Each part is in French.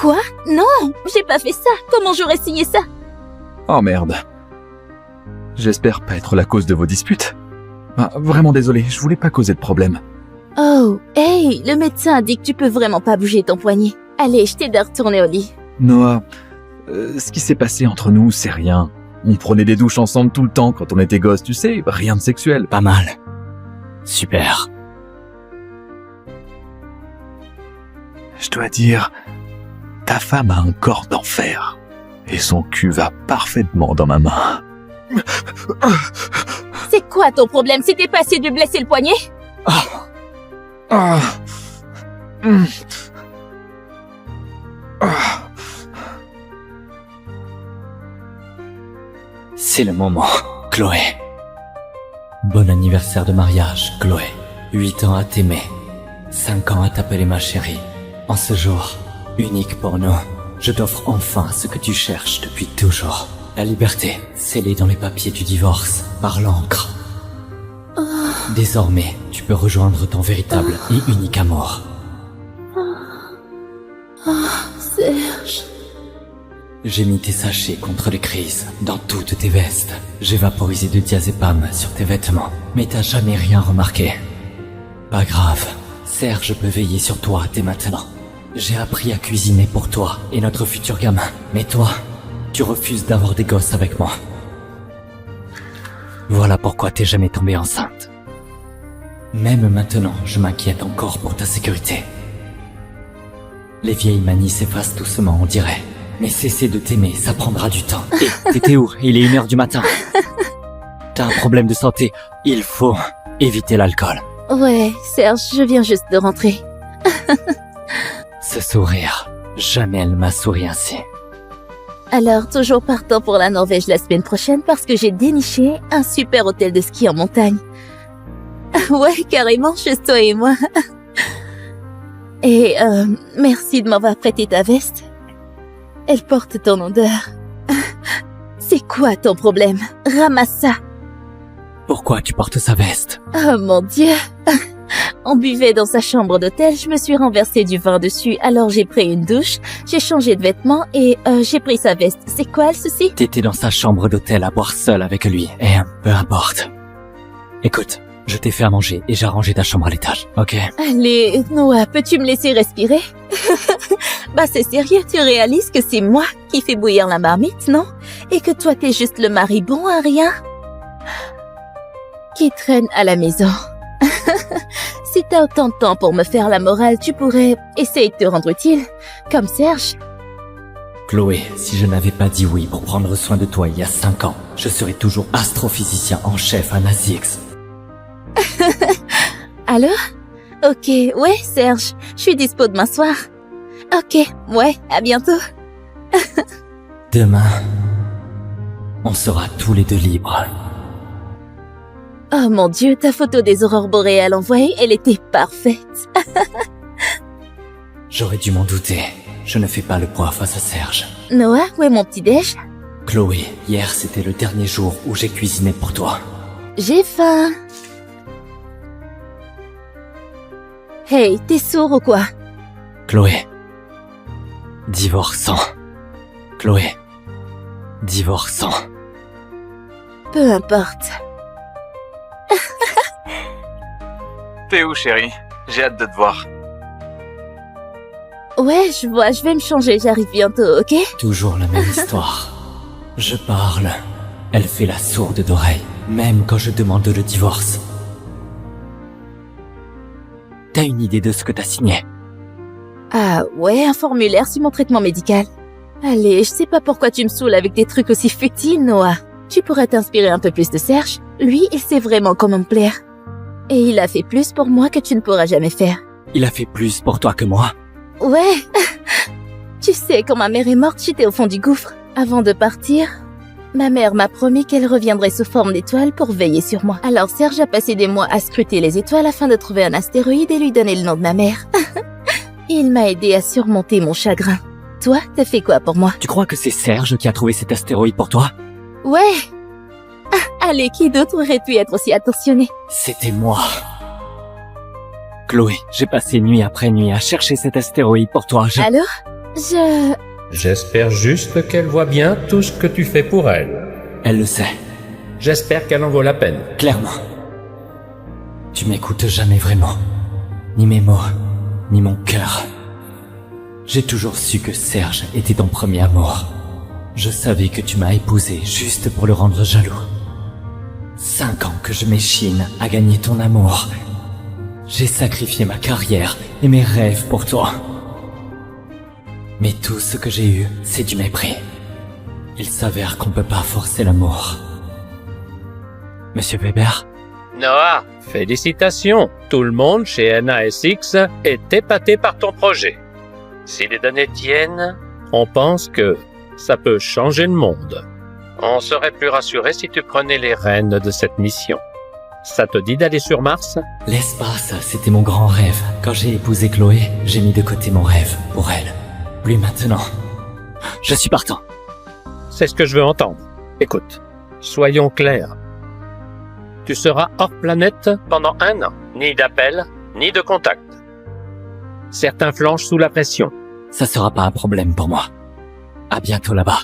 Quoi? Non, j'ai pas fait ça. Comment j'aurais signé ça? Oh merde. J'espère pas être la cause de vos disputes. Ah, vraiment désolé, je voulais pas causer de problème. Oh, hey, le médecin a dit que tu peux vraiment pas bouger ton poignet. Allez, je t'aide à retourner au lit. Noah, ce qui s'est passé entre nous, c'est rien. On prenait des douches ensemble tout le temps quand on était gosses, tu sais, rien de sexuel. Pas mal. Super. Je dois dire, ta femme a un corps d'enfer. Et son cul va parfaitement dans ma main. C'est quoi ton problème? C'était pas assez de blesser le poignet? C'est le moment, Chloé. Bon anniversaire de mariage, Chloé. 8 ans à t'aimer. 5 ans à t'appeler ma chérie. En ce jour, unique pour nous, je t'offre enfin ce que tu cherches depuis toujours. La liberté, scellée dans les papiers du divorce, par l'encre. Désormais, tu peux rejoindre ton véritable et unique amour. Serge... J'ai mis tes sachets contre les crises dans toutes tes vestes. J'ai vaporisé de diazépam sur tes vêtements, mais t'as jamais rien remarqué. Pas grave, Serge peut veiller sur toi dès maintenant. J'ai appris à cuisiner pour toi et notre futur gamin. Mais toi, tu refuses d'avoir des gosses avec moi. Voilà pourquoi t'es jamais tombée enceinte. Même maintenant, je m'inquiète encore pour ta sécurité. Les vieilles manies s'effacent doucement, on dirait. Mais cesser de t'aimer, ça prendra du temps. Et t'étais où? Il est 1h du matin. T'as un problème de santé. Il faut éviter l'alcool. Ouais, Serge, je viens juste de rentrer. Ce sourire, jamais elle m'a souri ainsi. Alors, toujours partant pour la Norvège la semaine prochaine parce que j'ai déniché un super hôtel de ski en montagne. Ouais, carrément, juste toi et moi. Et merci de m'avoir prêté ta veste. Elle porte ton odeur. C'est quoi ton problème? Ramasse ça. Pourquoi tu portes sa veste? Oh mon Dieu. On buvait dans sa chambre d'hôtel, je me suis renversé du vin dessus, alors j'ai pris une douche, j'ai changé de vêtements et j'ai pris sa veste. C'est quoi le souci? T'étais dans sa chambre d'hôtel à boire seul avec lui, et peu importe. Écoute, je t'ai fait à manger et j'ai rangé ta chambre à l'étage, ok? Allez, Noah, peux-tu me laisser respirer? Bah c'est sérieux, tu réalises que c'est moi qui fais bouillir la marmite, non? Et que toi t'es juste le mari bon à rien? Qui traîne à la maison. Si t'as autant de temps pour me faire la morale, tu pourrais essayer de te rendre utile, comme Serge. Chloé, si je n'avais pas dit oui pour prendre soin de toi il y a 5 ans, je serais toujours astrophysicien en chef à Nazix. Alors? Ok, ouais, Serge, je suis dispo demain soir. Ok, ouais, à bientôt. Demain, on sera tous les deux libres. Oh mon Dieu, ta photo des aurores boréales envoyée, elle était parfaite. J'aurais dû m'en douter. Je ne fais pas le poids face à Serge. Noah, où est mon petit-déj? Chloé, hier c'était le dernier jour où j'ai cuisiné pour toi. J'ai faim. Hey, t'es sourd ou quoi? Chloé. Divorçant. Chloé. Divorçant. Peu importe. T'es où, chérie? J'ai hâte de te voir. Ouais, je vois, je vais me changer, j'arrive bientôt, ok? Toujours la même histoire. Je parle. Elle fait la sourde d'oreille, même quand je demande le divorce. T'as une idée de ce que t'as signé? Ah ouais, un formulaire sur mon traitement médical. Allez, je sais pas pourquoi tu me saoules avec des trucs aussi futiles, Noah. Tu pourrais t'inspirer un peu plus de Serge. Lui, il sait vraiment comment me plaire. Et il a fait plus pour moi que tu ne pourras jamais faire. Il a fait plus pour toi que moi. Ouais. Tu sais, quand ma mère est morte, j'étais au fond du gouffre. Avant de partir, ma mère m'a promis qu'elle reviendrait sous forme d'étoile pour veiller sur moi. Alors Serge a passé des mois à scruter les étoiles afin de trouver un astéroïde et lui donner le nom de ma mère. Il m'a aidé à surmonter mon chagrin. Toi, t'as fait quoi pour moi? Tu crois que c'est Serge qui a trouvé cet astéroïde pour toi? Ouais. Ah, allez, qui d'autre aurait pu être aussi attentionné? C'était moi. Chloé, j'ai passé nuit après nuit à chercher cet astéroïde pour toi. Alors? J'espère juste qu'elle voit bien tout ce que tu fais pour elle. Elle le sait, J'espère qu'elle en vaut la peine. clairement. Tu m'écoutes jamais vraiment. Ni mes mots, ni mon cœur. J'ai toujours su que Serge était ton premier amour. Je savais que tu m'as épousé juste pour le rendre jaloux. 5 ans que je m'échine à gagner ton amour. J'ai sacrifié ma carrière et mes rêves pour toi. Mais tout ce que j'ai eu, c'est du mépris. Il s'avère qu'on peut pas forcer l'amour. Monsieur Weber, Noah, félicitations. Tout le monde chez NASX est épaté par ton projet. Si les données tiennent, on pense que ça peut changer le monde. On serait plus rassuré si tu prenais les rênes de cette mission. Ça te dit d'aller sur Mars? l'espace, c'était mon grand rêve. Quand j'ai épousé Chloé, j'ai mis de côté mon rêve pour elle. Lui maintenant, je suis partant. C'est ce que je veux entendre. Écoute, soyons clairs. Tu seras hors planète pendant 1 an. Ni d'appel, ni de contact. Certains flanchent sous la pression. Ça sera pas un problème pour moi. À bientôt là-bas.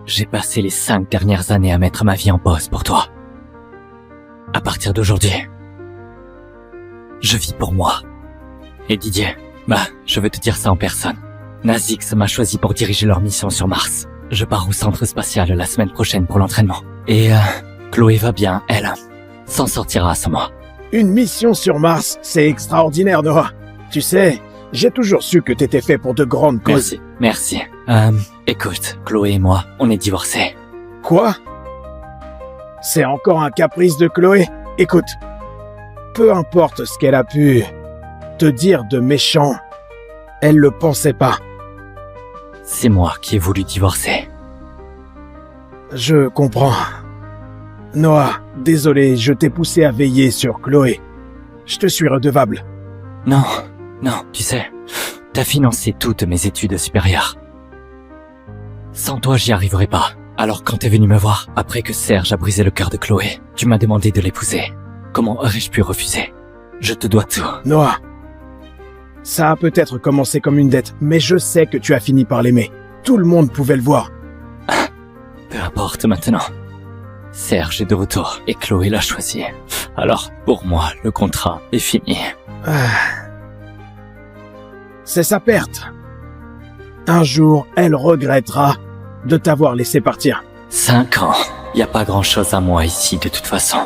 J'ai passé les 5 dernières années à mettre ma vie en pause pour toi. À partir d'aujourd'hui, je vis pour moi. Et Didier, je veux te dire ça en personne. Nasix m'a choisi pour diriger leur mission sur Mars. Je pars au centre spatial la semaine prochaine pour l'entraînement. Et Chloé va bien, elle s'en sortira sans moi. Une mission sur Mars, c'est extraordinaire, Noah. Tu sais, j'ai toujours su que t'étais fait pour de grandes causes. Merci. Écoute, Chloé et moi, on est divorcés. Quoi? C'est encore un caprice de Chloé? Écoute, peu importe ce qu'elle a pu te dire de méchant, elle le pensait pas. C'est moi qui ai voulu divorcer. Je comprends. Noah, désolé, je t'ai poussé à veiller sur Chloé. Je te suis redevable. Non, tu sais, t'as financé toutes mes études supérieures. Sans toi, j'y arriverais pas. Alors quand t'es venu me voir, après que Serge a brisé le cœur de Chloé, tu m'as demandé de l'épouser. Comment aurais-je pu refuser? Je te dois tout. Noah, ça a peut-être commencé comme une dette, mais je sais que tu as fini par l'aimer. Tout le monde pouvait le voir. Peu importe maintenant. Serge est de retour et Chloé l'a choisi. Alors, pour moi, le contrat est fini. C'est sa perte. Un jour, elle regrettera de t'avoir laissé partir. 5 ans. Y a pas grand-chose à moi ici de toute façon.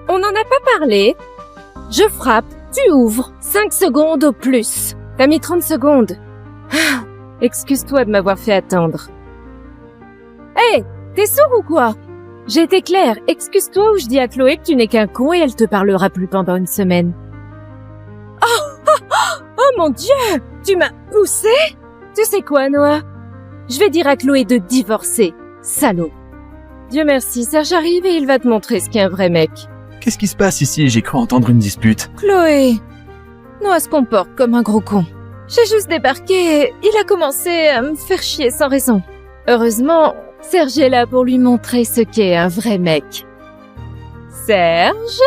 On n'en a pas parlé. Je frappe, tu ouvres. 5 secondes au plus. T'as mis 30 secondes. Excuse-toi de m'avoir fait attendre. Hé, t'es sourd ou quoi? J'ai été claire, excuse-toi ou je dis à Chloé que tu n'es qu'un con et elle te parlera plus pendant une semaine. Oh mon Dieu, tu m'as poussé? Tu sais quoi, Noah? Je vais dire à Chloé de divorcer, salaud. Dieu merci, Serge arrive et il va te montrer ce qu'est un vrai mec. Qu'est-ce qui se passe ici? J'ai cru entendre une dispute. Chloé, Noah se comporte comme un gros con. J'ai juste débarqué et il a commencé à me faire chier sans raison. Heureusement, Serge est là pour lui montrer ce qu'est un vrai mec. Serge?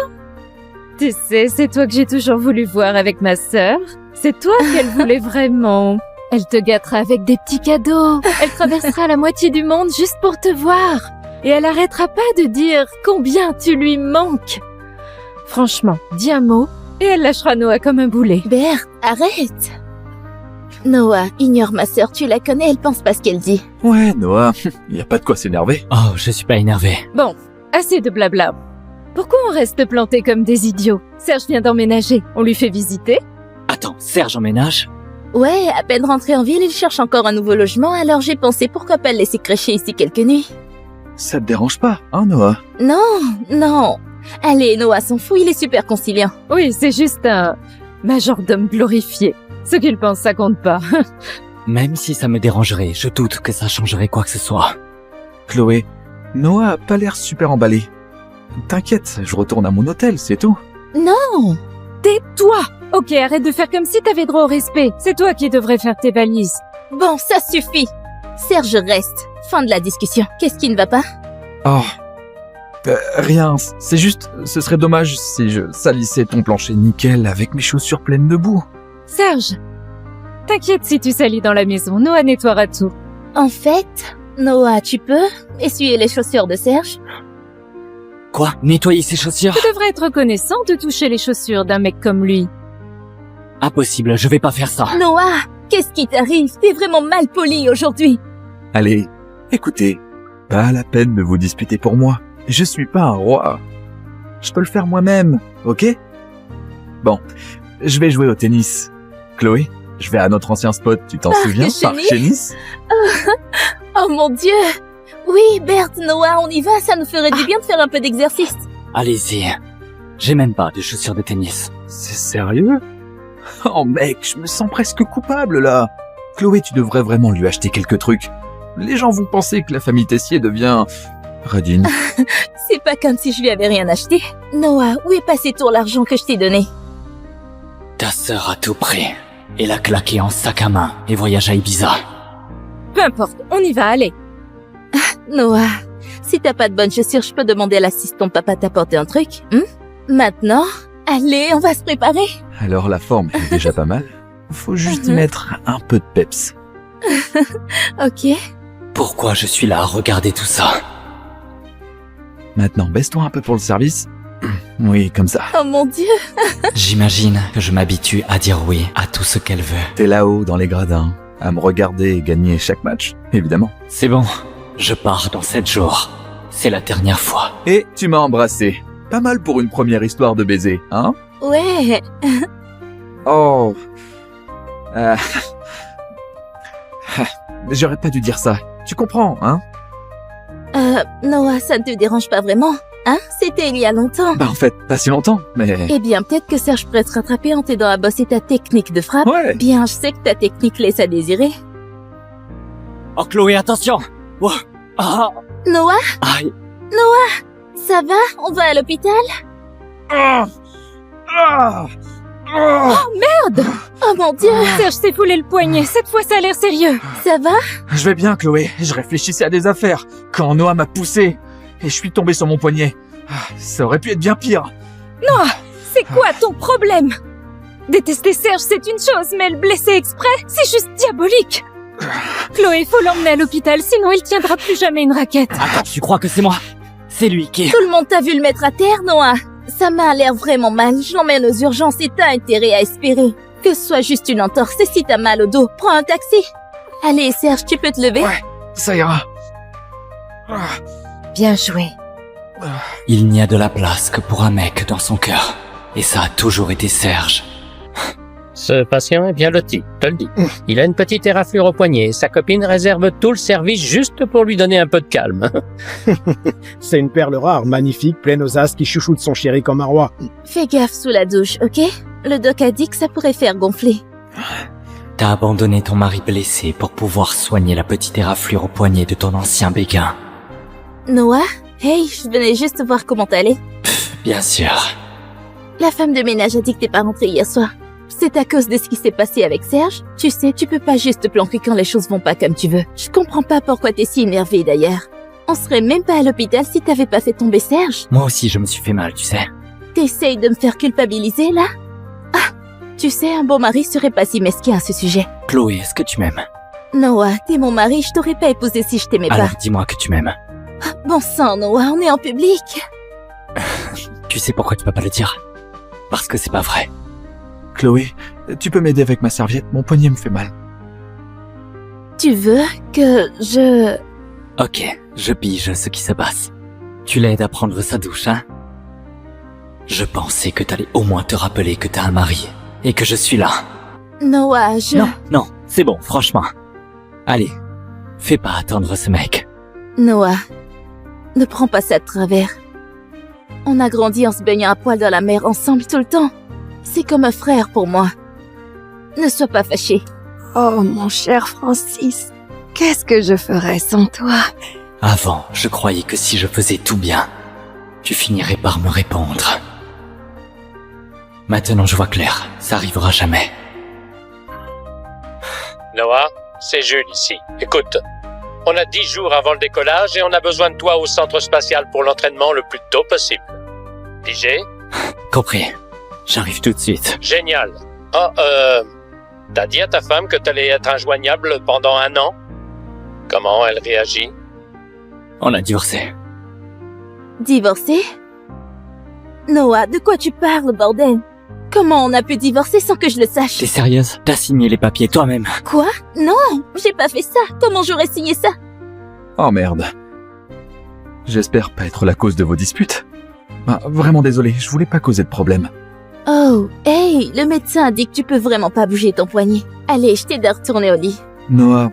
Tu sais, c'est toi que j'ai toujours voulu voir avec ma sœur. C'est toi qu'elle voulait vraiment. Elle te gâtera avec des petits cadeaux. Elle traversera la moitié du monde juste pour te voir. Et elle arrêtera pas de dire combien tu lui manques. Franchement, dis un mot et elle lâchera Noah comme un boulet. Berthe, arrête. Noah, ignore ma sœur, tu la connais, elle pense pas ce qu'elle dit. Ouais, Noah, y a pas de quoi s'énerver. Oh, je suis pas énervé. Bon, assez de blabla. Pourquoi on reste plantés comme des idiots? Serge vient d'emménager, on lui fait visiter? Attends, Serge emménage? Ouais, à peine rentré en ville, il cherche encore un nouveau logement, alors j'ai pensé pourquoi pas le laisser crècher ici quelques nuits. Ça te dérange pas, hein, Noah? Non. Allez, Noah s'en fout, il est super conciliant. Oui, c'est juste un majordome glorifié. Ce qu'il pense, ça compte pas. Même si ça me dérangerait, je doute que ça changerait quoi que ce soit. Chloé, Noah a pas l'air super emballé. T'inquiète, je retourne à mon hôtel, c'est tout. Non. Tais-toi! Ok, arrête de faire comme si t'avais droit au respect. C'est toi qui devrais faire tes valises. Bon, ça suffit. Serge reste. Fin de la discussion. Qu'est-ce qui ne va pas? Oh, Rien, c'est juste, ce serait dommage si je salissais ton plancher nickel avec mes chaussures pleines de boue. Serge, t'inquiète si tu salis dans la maison, Noah nettoiera tout. En fait, Noah, tu peux essuyer les chaussures de Serge? Quoi? Nettoyer ses chaussures? Tu devrais être reconnaissant de toucher les chaussures d'un mec comme lui. Impossible, je vais pas faire ça. Noah, qu'est-ce qui t'arrive? T'es vraiment mal poli aujourd'hui. Allez, écoutez, pas la peine de vous disputer pour moi. Je suis pas un roi. Je peux le faire moi-même, ok? Bon, je vais jouer au tennis. Chloé, je vais à notre ancien spot, tu t'en souviens? Parc chez Nice. Oh mon Dieu! Oui, Berthe, Noah, on y va, ça nous ferait du bien de faire un peu d'exercice. Allez-y. J'ai même pas de chaussures de tennis. C'est sérieux? Oh mec, je me sens presque coupable là. Chloé, tu devrais vraiment lui acheter quelques trucs. Les gens vont penser que la famille Tessier devient... radine. C'est pas comme si je lui avais rien acheté. Noah, où est passé tout l'argent que je t'ai donné? Ta sœur a tout pris. Elle a claqué en sac à main et voyage à Ibiza. Peu importe, on y va, allez. Noah, si t'as pas de bonnes chaussures, je peux demander à l'assistant de papa t'apporter un truc, Maintenant, allez, on va se préparer. Alors la forme est déjà pas mal. Faut juste y mettre un peu de peps. Ok. Pourquoi je suis là à regarder tout ça? Maintenant, baisse-toi un peu pour le service. Oui, comme ça. Oh mon Dieu. J'imagine que je m'habitue à dire oui à tout ce qu'elle veut. T'es là-haut dans les gradins, à me regarder et gagner chaque match, évidemment. C'est bon, je pars dans 7 jours. C'est la dernière fois. Et tu m'as embrassé. Pas mal pour une première histoire de baiser, hein? Ouais. Oh. J'aurais pas dû dire ça. Tu comprends, hein? Noah, ça ne te dérange pas vraiment, hein? C'était il y a longtemps. Bah en fait, pas si longtemps, mais... Eh bien, peut-être que Serge pourrait te rattraper en t'aidant à bosser ta technique de frappe. Ouais. Bien, je sais que ta technique laisse à désirer. Oh Chloé, attention! Oh. Ah. Noah, Aïe. ça va? On va à l'hôpital? Oh mon Dieu, Serge s'est foulé le poignet, cette fois ça a l'air sérieux. ça va? Je vais bien, Chloé. Je réfléchissais à des affaires. Quand Noah m'a poussé, et je suis tombé sur mon poignet. Ça aurait pu être bien pire. C'est quoi ton problème? Détester Serge, c'est une chose, mais le blesser exprès, c'est juste diabolique. Chloé, faut l'emmener à l'hôpital, sinon il tiendra plus jamais une raquette. Attends, tu crois que c'est moi? C'est lui qui... Tout le monde t'a vu le mettre à terre, Noah? Ça m'a l'air vraiment mal. Je l'emmène aux urgences et t'as intérêt à espérer que ce soit juste une entorse. Et si t'as mal au dos, prends un taxi. Allez, Serge, tu peux te lever? Ouais, ça ira. Bien joué. Il n'y a de la place que pour un mec dans son cœur. Et ça a toujours été Serge. Ce patient est bien loti, te le dis. Il a une petite éraflure au poignet. Sa copine réserve tout le service juste pour lui donner un peu de calme. C'est une perle rare, magnifique, pleine aux as, qui chouchoute son chéri comme un roi. Fais gaffe sous la douche, ok? Le doc a dit que ça pourrait faire gonfler. T'as abandonné ton mari blessé pour pouvoir soigner la petite éraflure au poignet de ton ancien béguin. Noah? Hey, je venais juste voir comment t'allais. Bien sûr. La femme de ménage a dit que t'es pas rentrée hier soir. C'est à cause de ce qui s'est passé avec Serge. Tu sais, tu peux pas juste te planquer quand les choses vont pas comme tu veux. Je comprends pas pourquoi t'es si énervée d'ailleurs. On serait même pas à l'hôpital si t'avais pas fait tomber Serge. Moi aussi, je me suis fait mal, tu sais. T'essayes de me faire culpabiliser, là? Ah, tu sais, un bon mari serait pas si mesquin à ce sujet. Chloé, est-ce que tu m'aimes? Noah, t'es mon mari, je t'aurais pas épousé si je t'aimais pas. Alors dis-moi que tu m'aimes. Bon sang, Noah, on est en public. Tu sais pourquoi tu peux pas le dire? Parce que c'est pas vrai. Chloé, tu peux m'aider avec ma serviette? Mon poignet me fait mal. Tu veux que je... Ok, je pige ce qui se passe. Tu l'aides à prendre sa douche, hein? Je pensais que t'allais au moins te rappeler que t'as un mari. Et que je suis là. Noah, je... Non, c'est bon, franchement. Allez, fais pas attendre ce mec. Noah, ne prends pas ça de travers. On a grandi en se baignant à poil dans la mer ensemble tout le temps. C'est comme un frère pour moi. Ne sois pas fâché. Oh, mon cher Francis, qu'est-ce que je ferais sans toi? Avant, je croyais que si je faisais tout bien, tu finirais par me répondre. Maintenant je vois clair, ça arrivera jamais. Noah, c'est Jules ici. Écoute, On a 10 jours avant le décollage et on a besoin de toi au centre spatial pour l'entraînement le plus tôt possible. Pigé? Compris. J'arrive tout de suite. Génial. Oh, t'as dit à ta femme que t'allais être injoignable pendant 1 an? Comment elle réagit? On a divorcé. Divorcer? Noah, de quoi tu parles, bordel? Comment on a pu divorcer sans que je le sache? T'es sérieuse? T'as signé les papiers toi-même. Quoi? Non, j'ai pas fait ça. Comment j'aurais signé ça? Oh merde. J'espère pas être la cause de vos disputes. Ah, vraiment désolé, je voulais pas causer de problème. Oh, hey, le médecin a dit que tu peux vraiment pas bouger ton poignet. Allez, je t'aide à retourner au lit. Noah,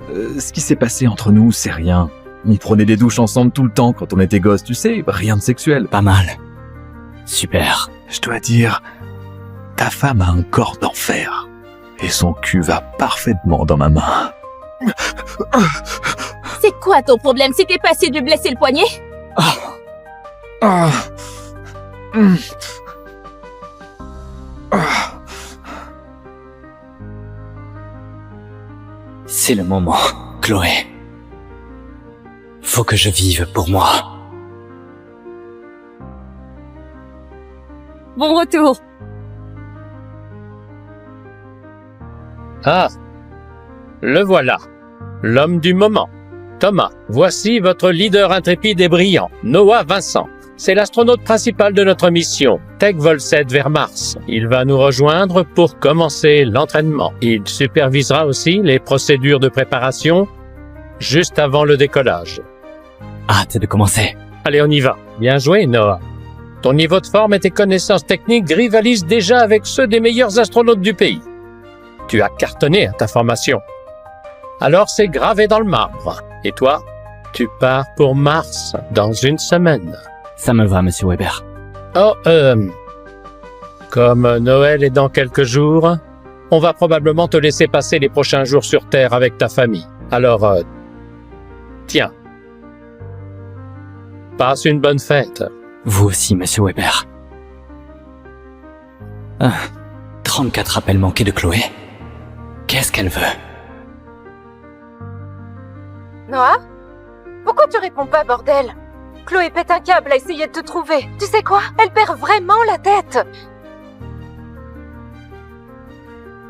ce qui s'est passé entre nous, c'est rien. On prenait des douches ensemble tout le temps quand on était gosses, tu sais, rien de sexuel. Pas mal. Super. Je dois dire, ta femme a un corps d'enfer. Et son cul va parfaitement dans ma main. C'est quoi ton problème? C'était pas assez de blesser le poignet? Ah. Mm. Ah. C'est le moment, Chloé. Faut que je vive pour moi. Bon retour. Ah, le voilà. L'homme du moment. Thomas, voici votre leader intrépide et brillant, Noah Vincent. C'est l'astronaute principal de notre mission, Tech Vol 7 vers Mars. Il va nous rejoindre pour commencer l'entraînement. Il supervisera aussi les procédures de préparation juste avant le décollage. Hâte de commencer. Allez, on y va. Bien joué, Noah. Ton niveau de forme et tes connaissances techniques rivalisent déjà avec ceux des meilleurs astronautes du pays. Tu as cartonné à ta formation. Alors c'est gravé dans le marbre. Et toi, tu pars pour Mars dans 1 semaine. Ça me va, monsieur Weber. Oh, comme Noël est dans quelques jours, on va probablement te laisser passer les prochains jours sur Terre avec ta famille. Alors, tiens. Passe une bonne fête. Vous aussi, monsieur Weber. 34 appels manqués de Chloé. Qu'est-ce qu'elle veut? Noah? Pourquoi tu réponds pas, bordel? Chloé pète un câble à essayer de te trouver. Tu sais quoi? Elle perd vraiment la tête.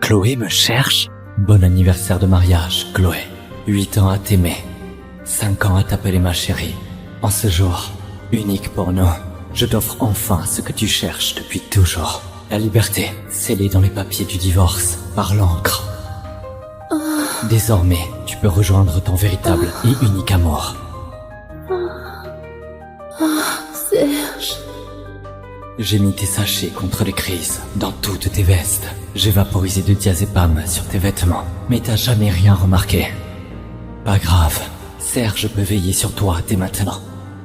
Chloé me cherche? Bon anniversaire de mariage, Chloé. 8 ans à t'aimer. 5 ans à t'appeler ma chérie. En ce jour, unique pour nous, je t'offre enfin ce que tu cherches depuis toujours. La liberté, scellée dans les papiers du divorce, par l'encre. Désormais, tu peux rejoindre ton véritable et unique amour. Serge... J'ai mis tes sachets contre les crises dans toutes tes vestes. J'ai vaporisé de diazépam sur tes vêtements, mais t'as jamais rien remarqué. Pas grave, Serge peut veiller sur toi dès maintenant.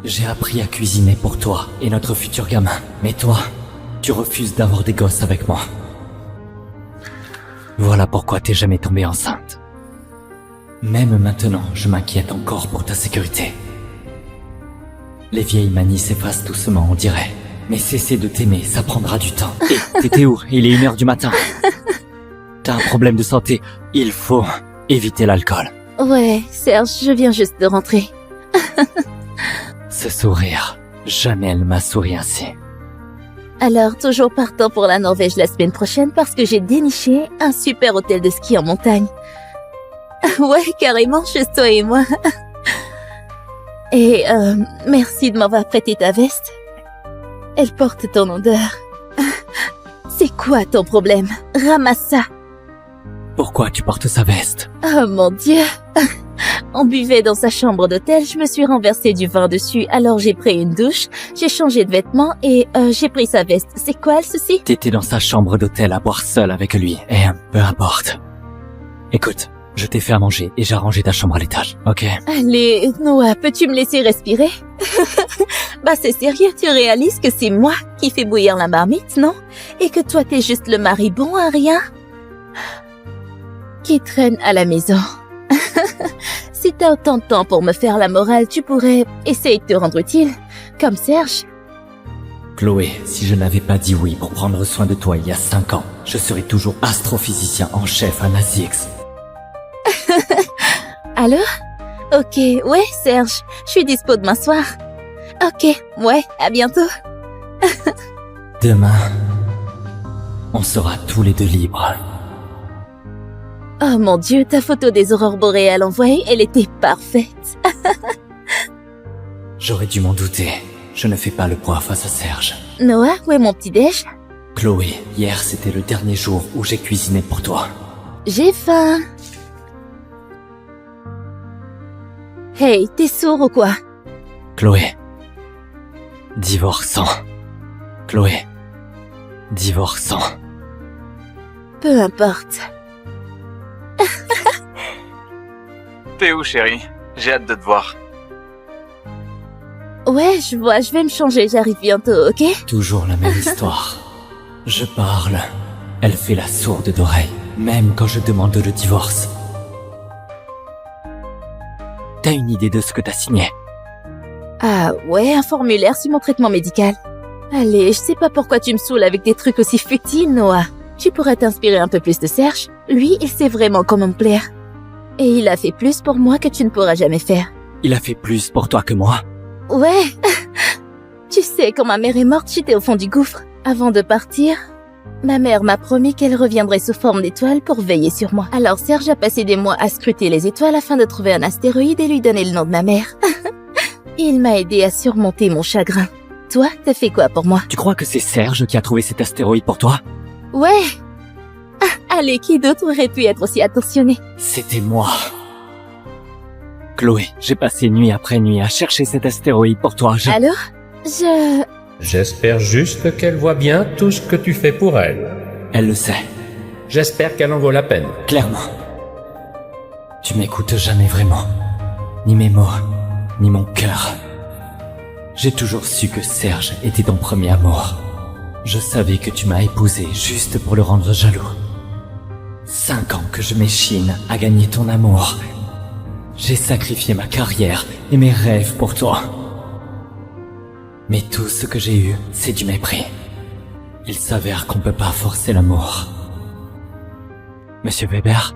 J'ai appris à cuisiner pour toi et notre futur gamin. Mais toi, tu refuses d'avoir des gosses avec moi. Voilà pourquoi t'es jamais tombée enceinte. Même maintenant, je m'inquiète encore pour ta sécurité. Les vieilles manies s'effacent doucement, on dirait. Mais cesser de t'aimer, ça prendra du temps. Et t'étais où? Il est 1h du matin. T'as un problème de santé. Il faut éviter l'alcool. Ouais, Serge, je viens juste de rentrer. Ce sourire, jamais elle m'a souri ainsi. Alors, toujours partant pour la Norvège la semaine prochaine parce que j'ai déniché un super hôtel de ski en montagne. Ouais, carrément, juste toi et moi. Et merci de m'avoir prêté ta veste. Elle porte ton odeur. C'est quoi ton problème? Ramasse ça. Pourquoi tu portes sa veste? Oh mon Dieu. On buvait dans sa chambre d'hôtel, je me suis renversé du vin dessus, alors j'ai pris une douche, j'ai changé de vêtements et j'ai pris sa veste. C'est quoi le souci? T'étais dans sa chambre d'hôtel à boire seul avec lui, et peu importe. Écoute, je t'ai fait à manger et j'ai rangé ta chambre à l'étage, ok? Allez, Noah, peux-tu me laisser respirer? Bah c'est sérieux, tu réalises que c'est moi qui fais bouillir la marmite, non? Et que toi t'es juste le mari bon à rien? Qui traîne à la maison. Si t'as autant de temps pour me faire la morale, tu pourrais essayer de te rendre utile, comme Serge. Chloé, si je n'avais pas dit oui pour prendre soin de toi il y a 5 ans, je serais toujours astrophysicien en chef à NASIX. Alors? Ok, ouais, Serge, je suis dispo demain soir. Ok, ouais, à bientôt. Demain, on sera tous les deux libres. Oh mon Dieu, ta photo des aurores boréales envoyée, elle était parfaite. J'aurais dû m'en douter. Je ne fais pas le poids face à Serge. Noah, où est mon petit-déj? Chloé, hier c'était le dernier jour où j'ai cuisiné pour toi. J'ai faim. Hey, t'es sourd ou quoi? Chloé. Divorçant. Chloé. Divorçant. Peu importe. T'es où, chérie? J'ai hâte de te voir. Ouais, je vois, je vais me changer, j'arrive bientôt, ok? Toujours la même histoire. Je parle. Elle fait la sourde d'oreille, même quand je demande le divorce. T'as une idée de ce que t'as signé? Ah ouais, un formulaire sur mon traitement médical. Allez, je sais pas pourquoi tu me saoules avec des trucs aussi futiles, Noah. Tu pourrais t'inspirer un peu plus de Serge. Lui, il sait vraiment comment me plaire. Et il a fait plus pour moi que tu ne pourras jamais faire. Il a fait plus pour toi que moi. Ouais. Tu sais, quand ma mère est morte, j'étais au fond du gouffre. Avant de partir, ma mère m'a promis qu'elle reviendrait sous forme d'étoile pour veiller sur moi. Alors Serge a passé des mois à scruter les étoiles afin de trouver un astéroïde et lui donner le nom de ma mère. Il m'a aidé à surmonter mon chagrin. Toi, t'as fait quoi pour moi? Tu crois que c'est Serge qui a trouvé cet astéroïde pour toi? Ouais. Ah, allez, qui d'autre aurait pu être aussi attentionné? C'était moi. Chloé, j'ai passé nuit après nuit à chercher cet astéroïde pour toi. Alors? J'espère juste qu'elle voit bien tout ce que tu fais pour elle. Elle le sait, J'espère qu'elle en vaut la peine. clairement. Tu m'écoutes jamais vraiment. Ni mes mots, ni mon cœur. J'ai toujours su que Serge était ton premier amour. Je savais que tu m'as épousé juste pour le rendre jaloux. 5 ans que je m'échine à gagner ton amour. J'ai sacrifié ma carrière et mes rêves pour toi. Mais tout ce que j'ai eu, c'est du mépris. Il s'avère qu'on peut pas forcer l'amour. Monsieur Weber,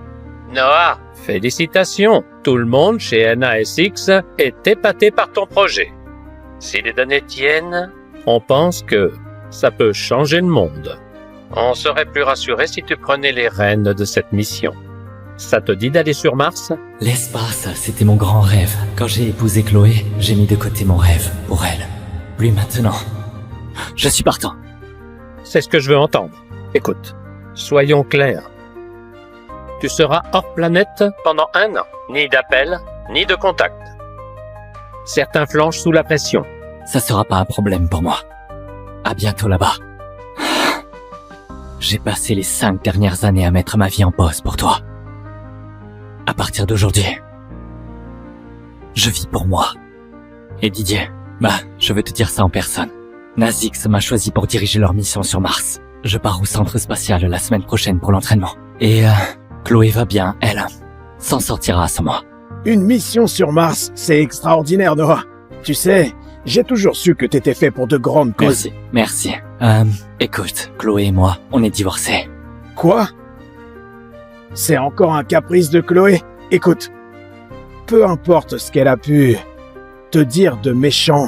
Noah, félicitations. Tout le monde chez NASX est épaté par ton projet. Si les données tiennent, on pense que ça peut changer le monde. On serait plus rassuré si tu prenais les rênes de cette mission. Ça te dit d'aller sur Mars? l'espace, c'était mon grand rêve. Quand j'ai épousé Chloé, j'ai mis de côté mon rêve pour elle. Lui maintenant, je suis partant. C'est ce que je veux entendre. Écoute, soyons clairs. Tu seras hors planète pendant 1 an. Ni d'appel, ni de contact. Certains flanchent sous la pression. Ça sera pas un problème pour moi. À bientôt là-bas. J'ai passé les 5 dernières années à mettre ma vie en pause pour toi. À partir d'aujourd'hui, je vis pour moi. Et Didier, je veux te dire ça en personne. NASX m'a choisi pour diriger leur mission sur Mars. Je pars au centre spatial la semaine prochaine pour l'entraînement. Et Chloé va bien, elle s'en sortira sans moi. Une mission sur Mars, c'est extraordinaire, Noah. Tu sais, j'ai toujours su que t'étais fait pour de grandes causes. Merci. Écoute, Chloé et moi, on est divorcés. Quoi? C'est encore un caprice de Chloé? Écoute, peu importe ce qu'elle a pu te dire de méchant,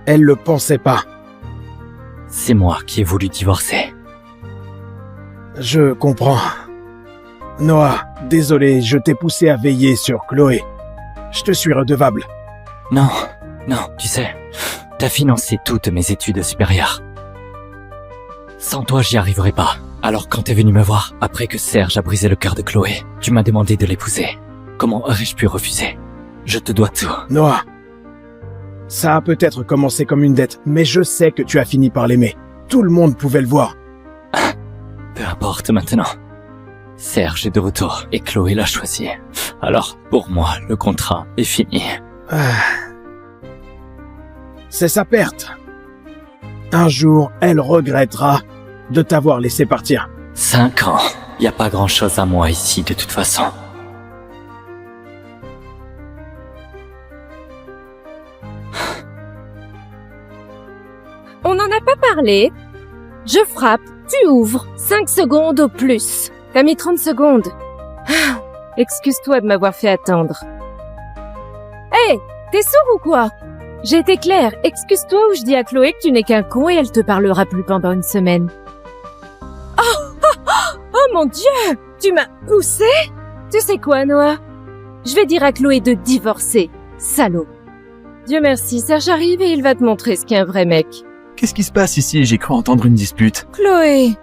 elle le pensait pas. C'est moi qui ai voulu divorcer. Je comprends. Noah, désolé, je t'ai poussé à veiller sur Chloé. Je te suis redevable. Non, tu sais, t'as financé toutes mes études supérieures. Sans toi, j'y arriverais pas. Alors quand t'es venu me voir, après que Serge a brisé le cœur de Chloé, tu m'as demandé de l'épouser. Comment aurais-je pu refuser? Je te dois tout. Noah, ça a peut-être commencé comme une dette, mais je sais que tu as fini par l'aimer. Tout le monde pouvait le voir. Peu importe maintenant. Serge est de retour et Chloé l'a choisi. Alors, pour moi, le contrat est fini. C'est sa perte. Un jour, elle regrettera de t'avoir laissé partir. 5 ans. Y a pas grand-chose à moi ici, de toute façon. On n'en a pas parlé. Je frappe, tu ouvres. 5 secondes au plus. T'as mis 30 secondes. Excuse-toi de m'avoir fait attendre. Hé, t'es sourd ou quoi? J'ai été claire, excuse-toi ou je dis à Chloé que tu n'es qu'un con et elle te parlera plus pendant une semaine. Oh mon Dieu! Tu m'as poussé? Tu sais quoi, Noah? Je vais dire à Chloé de divorcer, salaud. Dieu merci, Serge arrive et il va te montrer ce qu'est un vrai mec. Qu'est-ce qui se passe ici? J'ai cru entendre une dispute. Chloé,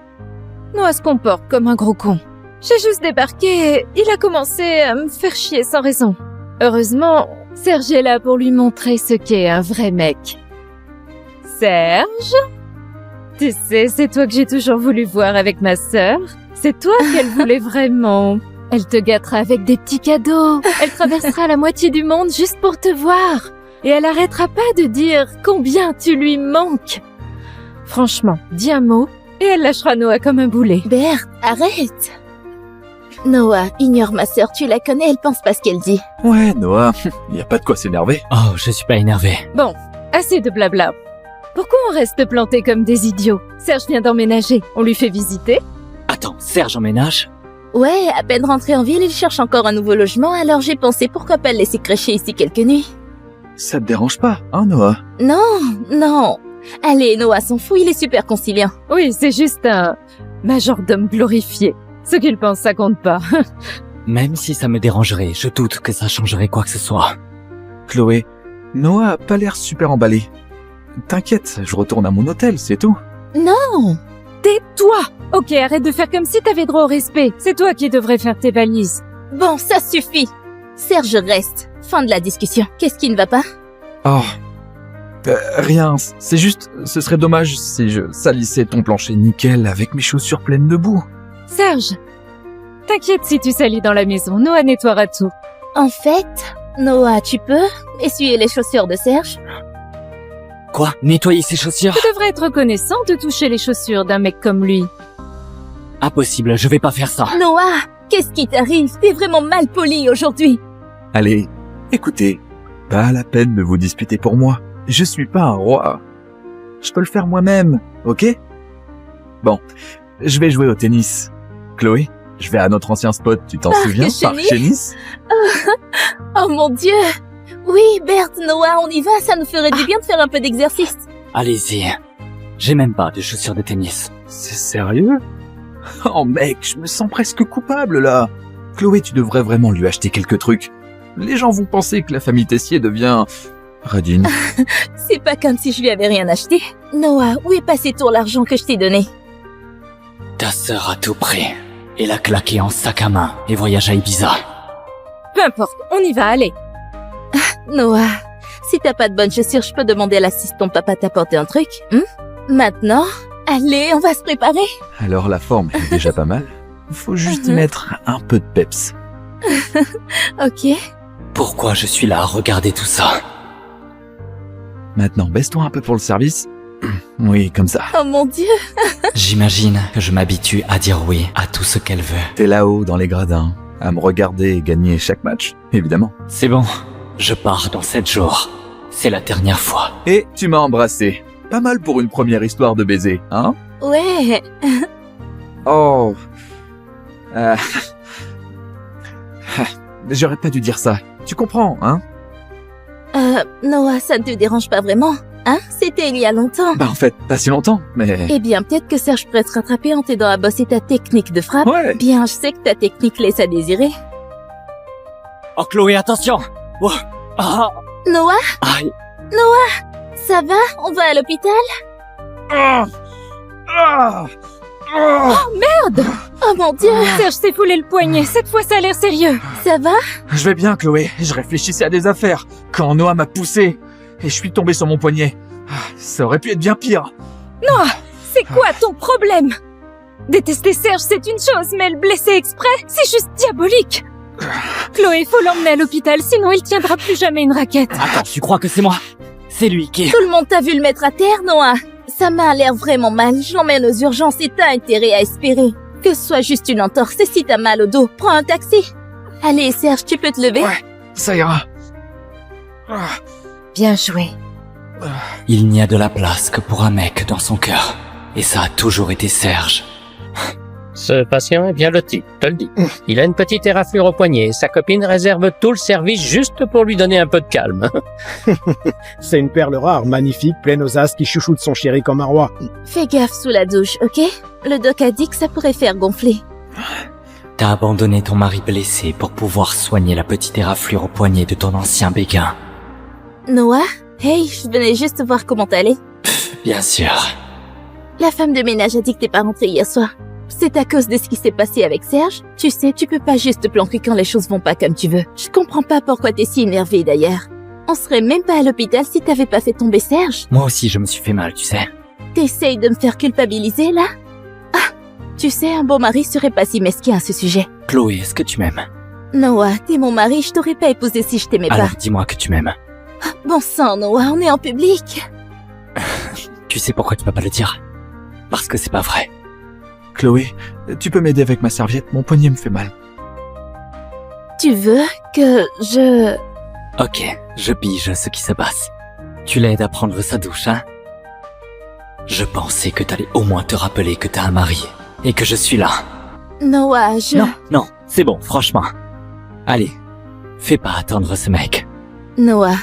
Noah se comporte comme un gros con. J'ai juste débarqué et il a commencé à me faire chier sans raison. Heureusement, Serge est là pour lui montrer ce qu'est un vrai mec. Serge? Tu sais, c'est toi que j'ai toujours voulu voir avec ma sœur. C'est toi qu'elle voulait vraiment. Elle te gâtera avec des petits cadeaux. Elle traversera la moitié du monde juste pour te voir. Et elle arrêtera pas de dire combien tu lui manques. Franchement, dis un mot et elle lâchera Noah comme un boulet. Berthe, arrête. Noah, ignore ma sœur, tu la connais, elle pense pas ce qu'elle dit. Ouais, Noah, y a pas de quoi s'énerver. Oh, je suis pas énervé. Bon, assez de blabla. Pourquoi on reste plantés comme des idiots? Serge vient d'emménager, on lui fait visiter? Attends, Serge emménage? Ouais, à peine rentré en ville, il cherche encore un nouveau logement, alors j'ai pensé pourquoi pas le laisser crècher ici quelques nuits. Ça te dérange pas, hein, Noah? Non. Allez, Noah s'en fout, il est super conciliant. Oui, c'est juste un majordome glorifié. Ce qu'il pense, ça compte pas. Même si ça me dérangerait, je doute que ça changerait quoi que ce soit. Chloé, Noah a pas l'air super emballé. T'inquiète, je retourne à mon hôtel, c'est tout. Non. Tais-toi! Ok, arrête de faire comme si t'avais droit au respect. C'est toi qui devrais faire tes valises. Bon, ça suffit. Serge reste. Fin de la discussion. Qu'est-ce qui ne va pas? Oh. Rien, c'est juste, ce serait dommage si je salissais ton plancher nickel avec mes chaussures pleines de boue. Serge, t'inquiète si tu salis dans la maison, Noah nettoiera tout. En fait, Noah, tu peux essuyer les chaussures de Serge? Quoi? Nettoyer ses chaussures? Tu devrais être reconnaissant de toucher les chaussures d'un mec comme lui. Impossible, je vais pas faire ça. Noah, qu'est-ce qui t'arrive? T'es vraiment mal poli aujourd'hui. Allez, écoutez, pas la peine de vous disputer pour moi. Je suis pas un roi. Je peux le faire moi-même, ok? Bon, je vais jouer au tennis. Chloé, je vais à notre ancien spot, tu t'en souviens? Parc Chénis? Oh mon Dieu. Oui, Berthe, Noah, on y va, ça nous ferait du bien de faire un peu d'exercice. Allez-y. J'ai même pas de chaussures de tennis. C'est sérieux? Oh mec, je me sens presque coupable là. Chloé, tu devrais vraiment lui acheter quelques trucs. Les gens vont penser que la famille Tessier devient... radine. C'est pas comme si je lui avais rien acheté. Noah, où est passé tout l'argent que je t'ai donné? Ta sœur a tout pris. Elle a claqué en sac à main et voyage à Ibiza. Peu importe, on y va, allez. Noah, si t'as pas de bonnes chaussures, je peux demander à l'assistant papa t'apporter un truc, Maintenant, allez, on va se préparer. Alors la forme est déjà pas mal. Faut juste y mettre un peu de peps. Ok. Pourquoi je suis là à regarder tout ça? Maintenant, baisse-toi un peu pour le service. Oui, comme ça. Oh mon Dieu. J'imagine que je m'habitue à dire oui à tout ce qu'elle veut. T'es là-haut dans les gradins, à me regarder et gagner chaque match, évidemment. C'est bon, je pars dans 7 jours. C'est la dernière fois. Et tu m'as embrassé. Pas mal pour une première histoire de baiser, hein? Ouais. Oh. J'aurais pas dû dire ça. Tu comprends, hein? Noah, ça ne te dérange pas vraiment, hein? C'était il y a longtemps. Bah en fait, pas si longtemps, mais... Eh bien, peut-être que Serge pourrait te rattraper en t'aidant à bosser ta technique de frappe. Ouais. Bien, je sais que ta technique laisse à désirer. Oh Chloé, attention! Oh. Ah. Noah, Aïe. ça va? On va à l'hôpital? Oh mon Dieu, Serge s'est foulé le poignet, cette fois ça a l'air sérieux. ça va? Je vais bien, Chloé. Je réfléchissais à des affaires. Quand Noah m'a poussé, et je suis tombé sur mon poignet. Ça aurait pu être bien pire. C'est quoi ton problème? Détester Serge, c'est une chose, mais le blesser exprès, c'est juste diabolique. Chloé, faut l'emmener à l'hôpital, sinon il tiendra plus jamais une raquette. Attends, tu crois que c'est moi? C'est lui qui... Tout le monde t'a vu le mettre à terre, Noah? Ça m'a l'air vraiment mal. Je l'emmène aux urgences et t'as intérêt à espérer que ce soit juste une entorse. Et si t'as mal au dos, prends un taxi. Allez, Serge, tu peux te lever? Ouais, ça ira. Bien joué. Il n'y a de la place que pour un mec dans son cœur. Et ça a toujours été Serge. Ce patient est bien loti, je te le dis. Il a une petite éraflure au poignet. Sa copine réserve tout le service juste pour lui donner un peu de calme. C'est une perle rare, magnifique, pleine aux as, qui chouchoute son chéri comme un roi. Fais gaffe sous la douche, ok? Le doc a dit que ça pourrait faire gonfler. T'as abandonné ton mari blessé pour pouvoir soigner la petite éraflure au poignet de ton ancien béguin. Noah? Hey, je venais juste voir comment t'allais. Bien sûr. La femme de ménage a dit que t'es pas rentrée hier soir. C'est à cause de ce qui s'est passé avec Serge. Tu sais, tu peux pas juste te planquer quand les choses vont pas comme tu veux. Je comprends pas pourquoi t'es si énervée d'ailleurs. On serait même pas à l'hôpital si t'avais pas fait tomber Serge. Moi aussi, je me suis fait mal, tu sais. T'essayes de me faire culpabiliser, là? Ah! Tu sais, un bon mari serait pas si mesquin à ce sujet. Chloé, est-ce que tu m'aimes? Noah, t'es mon mari, je t'aurais pas épousé si je t'aimais pas. Alors dis-moi que tu m'aimes. Bon sang, Noah, on est en public. Tu sais pourquoi tu peux pas le dire? Parce que c'est pas vrai. Chloé, tu peux m'aider avec ma serviette, mon poignet me fait mal. Tu veux que je... Ok, je pige ce qui se passe. Tu l'aides à prendre sa douche, hein? Je pensais que t'allais au moins te rappeler que t'as un mari. Et que je suis là. Noah, je... Non, c'est bon, franchement. Allez, fais pas attendre ce mec. Noah,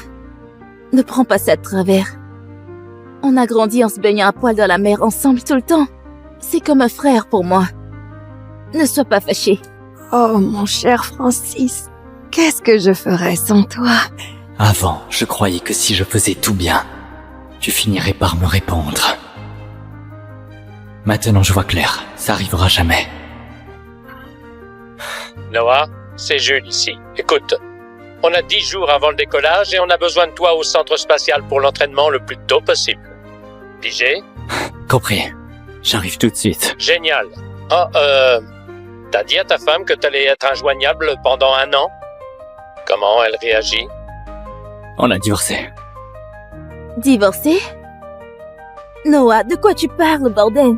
ne prends pas ça de travers. On a grandi en se baignant à poil dans la mer ensemble tout le temps. C'est comme un frère pour moi. Ne sois pas fâché. Oh, mon cher Francis, qu'est-ce que je ferais sans toi? Avant, je croyais que si je faisais tout bien, tu finirais par me répondre. Maintenant je vois clair, ça arrivera jamais. Noah, c'est Jules ici. Écoute, on a 10 jours avant le décollage et on a besoin de toi au centre spatial pour l'entraînement le plus tôt possible. Pigé? Compris. J'arrive tout de suite. Génial. Oh, t'as dit à ta femme que t'allais être injoignable pendant 1 an? Comment elle réagit? On a divorcé. Divorcer? Noah, de quoi tu parles, bordel?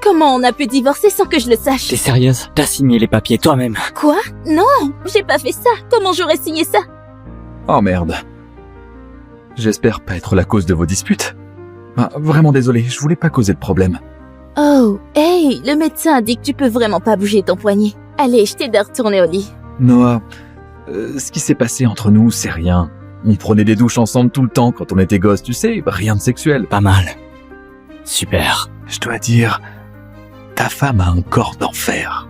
Comment on a pu divorcer sans que je le sache? T'es sérieuse? T'as signé les papiers toi-même? Quoi? Non, j'ai pas fait ça. Comment j'aurais signé ça? Oh merde. J'espère pas être la cause de vos disputes. Ah, vraiment désolé, je voulais pas causer de problème. Oh, hey, le médecin a dit que tu peux vraiment pas bouger ton poignet. Allez, je t'aide à retourner au lit. Noah, ce qui s'est passé entre nous, c'est rien. On prenait des douches ensemble tout le temps quand on était gosses, tu sais, rien de sexuel. Pas mal. Super. Je dois dire, ta femme a un corps d'enfer.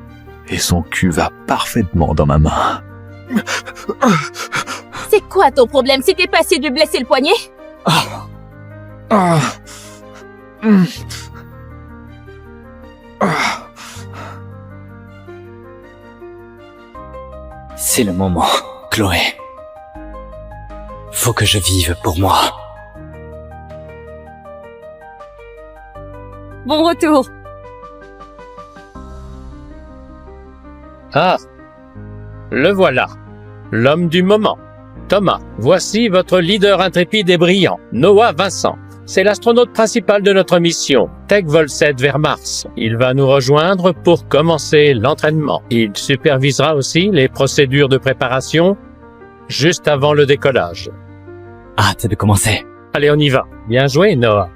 Et son cul va parfaitement dans ma main. C'est quoi ton problème? C'était pas assez de lui blesser le poignet? Ah. Mm. Ah. C'est le moment, Chloé. Faut que je vive pour moi. Bon retour. Ah, le voilà. L'homme du moment. Thomas, voici votre leader intrépide et brillant, Noah Vincent. C'est l'astronaute principal de notre mission, Tech Vol 7 vers Mars. Il va nous rejoindre pour commencer l'entraînement. Il supervisera aussi les procédures de préparation juste avant le décollage. Hâte de commencer. Allez, on y va. Bien joué, Noah.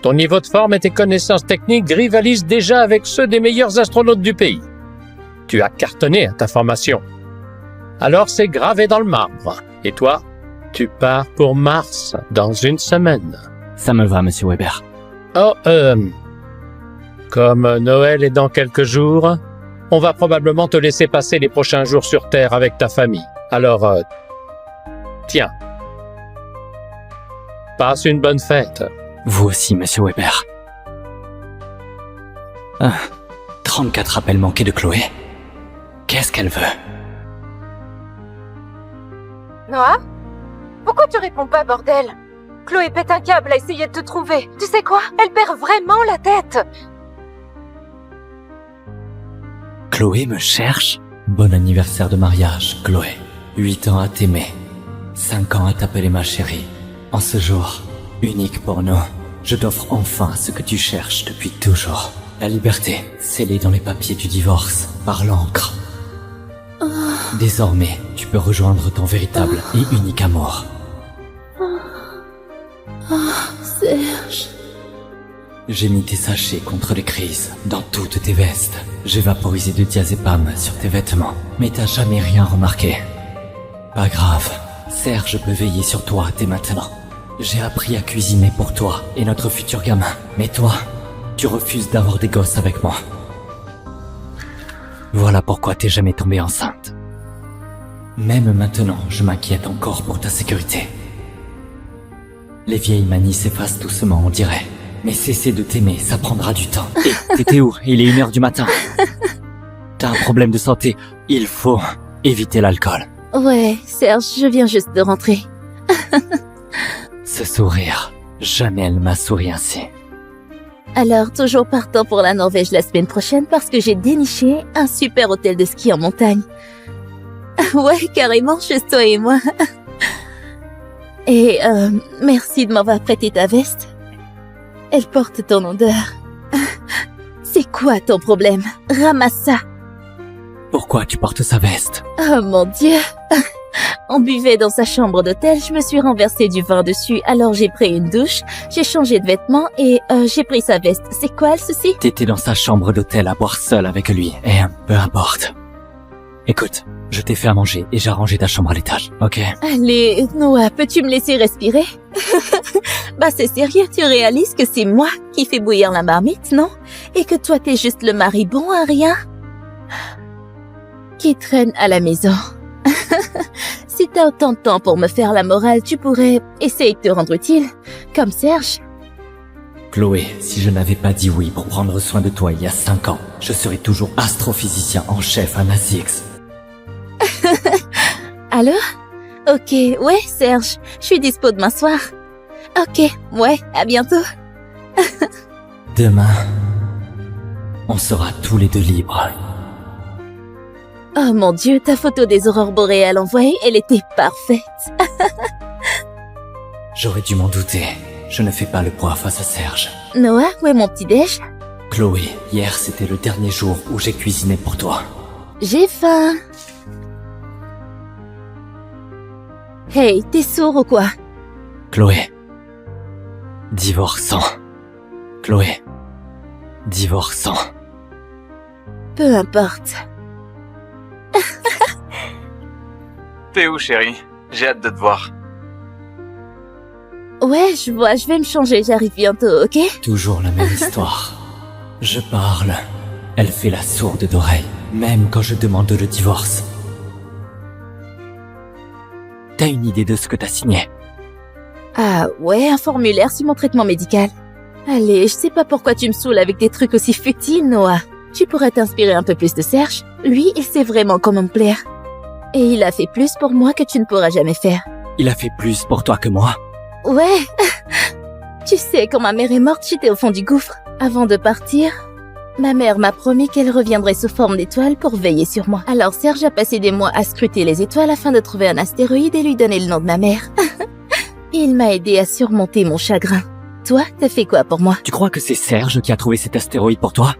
Ton niveau de forme et tes connaissances techniques rivalisent déjà avec ceux des meilleurs astronautes du pays. Tu as cartonné à ta formation. Alors c'est gravé dans le marbre. Et toi, tu pars pour Mars dans 1 semaine. Ça me va, monsieur Weber. Oh, comme Noël est dans quelques jours, on va probablement te laisser passer les prochains jours sur Terre avec ta famille. Alors, tiens. Passe une bonne fête. Vous aussi, monsieur Weber. 34 appels manqués de Chloé. Qu'est-ce qu'elle veut? Noah? Pourquoi tu réponds pas, bordel? Chloé pète un câble à essayer de te trouver. Tu sais quoi? Elle perd vraiment la tête. Chloé me cherche? Bon anniversaire de mariage, Chloé. 8 ans à t'aimer. 5 ans à t'appeler ma chérie. En ce jour, unique pour nous, je t'offre enfin ce que tu cherches depuis toujours. La liberté, scellée dans les papiers du divorce, par l'encre. Désormais, tu peux rejoindre ton véritable et unique amour. Serge... J'ai mis tes sachets contre les crises dans toutes tes vestes. J'ai vaporisé du diazépam sur tes vêtements, mais t'as jamais rien remarqué. Pas grave, Serge peut veiller sur toi dès maintenant. J'ai appris à cuisiner pour toi et notre futur gamin. Mais toi, tu refuses d'avoir des gosses avec moi. Voilà pourquoi t'es jamais tombée enceinte. Même maintenant, je m'inquiète encore pour ta sécurité. Les vieilles manies s'effacent doucement, on dirait. Mais cesser de t'aimer, ça prendra du temps. Et t'étais où? Il est 1h du matin. T'as un problème de santé. Il faut éviter l'alcool. Ouais, Serge, je viens juste de rentrer. Ce sourire, jamais elle m'a souri ainsi. Alors, toujours partant pour la Norvège la semaine prochaine parce que j'ai déniché un super hôtel de ski en montagne. Ouais, carrément, juste toi et moi. Et merci de m'avoir prêté ta veste. Elle porte ton odeur. C'est quoi ton problème? Ramasse ça. Pourquoi tu portes sa veste? Oh mon Dieu. On buvait dans sa chambre d'hôtel, je me suis renversé du vin dessus, alors j'ai pris une douche, j'ai changé de vêtements et j'ai pris sa veste. C'est quoi le souci? T'étais dans sa chambre d'hôtel à boire seul avec lui, et peu importe. Écoute, je t'ai fait à manger et j'ai arrangé ta chambre à l'étage, ok? Allez, Noah, peux-tu me laisser respirer? Bah c'est sérieux, tu réalises que c'est moi qui fais bouillir la marmite, non? Et que toi t'es juste le mari bon à rien? Qui traîne à la maison. Si t'as autant de temps pour me faire la morale, tu pourrais essayer de te rendre utile, comme Serge. Chloé, si je n'avais pas dit oui pour prendre soin de toi il y a 5 ans, je serais toujours astrophysicien en chef à Nasix. Alors? Ok, ouais, Serge, je suis dispo demain soir. Ok, ouais, à bientôt. Demain, on sera tous les deux libres. Oh mon Dieu, ta photo des aurores boréales envoyée, elle était parfaite. J'aurais dû m'en douter. Je ne fais pas le poids face à Serge. Noah, où est mon petit-déj? Chloé, hier c'était le dernier jour où j'ai cuisiné pour toi. J'ai faim. Hey, t'es sourd ou quoi? Chloé. Divorçant. Chloé. Divorçant. Peu importe. T'es où, chérie? J'ai hâte de te voir. Ouais, je vois, je vais me changer, j'arrive bientôt, ok? Toujours la même histoire. Je parle. Elle fait la sourde d'oreille, même quand je demande le divorce. T'as une idée de ce que t'as signé? Ah ouais, un formulaire sur mon traitement médical. Allez, je sais pas pourquoi tu me saoules avec des trucs aussi futiles, Noah. Tu pourrais t'inspirer un peu plus de Serge. Lui, il sait vraiment comment me plaire. Et il a fait plus pour moi que tu ne pourras jamais faire. Il a fait plus pour toi que moi. Ouais. Tu sais, quand ma mère est morte, j'étais au fond du gouffre. Avant de partir, ma mère m'a promis qu'elle reviendrait sous forme d'étoile pour veiller sur moi. Alors Serge a passé des mois à scruter les étoiles afin de trouver un astéroïde et lui donner le nom de ma mère. Il m'a aidé à surmonter mon chagrin. Toi, t'as fait quoi pour moi? Tu crois que c'est Serge qui a trouvé cet astéroïde pour toi?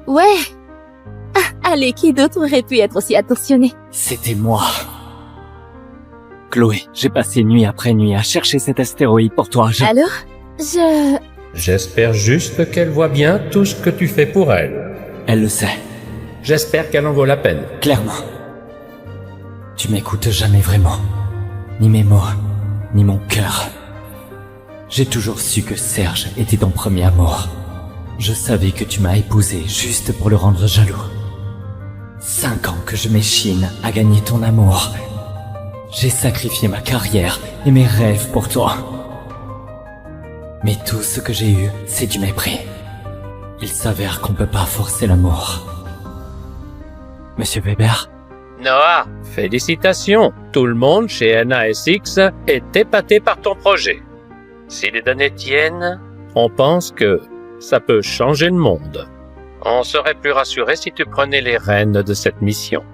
Ouais. Ah, allez, qui d'autre aurait pu être aussi attentionné? C'était moi. Chloé, j'ai passé nuit après nuit à chercher cet astéroïde pour toi. Alors? J'espère juste qu'elle voit bien tout ce que tu fais pour elle. Elle le sait. J'espère qu'elle en vaut la peine. Clairement. Tu m'écoutes jamais vraiment. Ni mes mots, ni mon cœur. J'ai toujours su que Serge était ton premier amour. Je savais que tu m'as épousé juste pour le rendre jaloux. 5 ans que je m'échine à gagner ton amour. J'ai sacrifié ma carrière et mes rêves pour toi. Mais tout ce que j'ai eu, c'est du mépris. Il s'avère qu'on peut pas forcer l'amour. Monsieur Weber? Noah, félicitations. Tout le monde chez NASX est épaté par ton projet. Si les données tiennent, on pense que ça peut changer le monde. On serait plus rassuré si tu prenais les rênes de cette mission.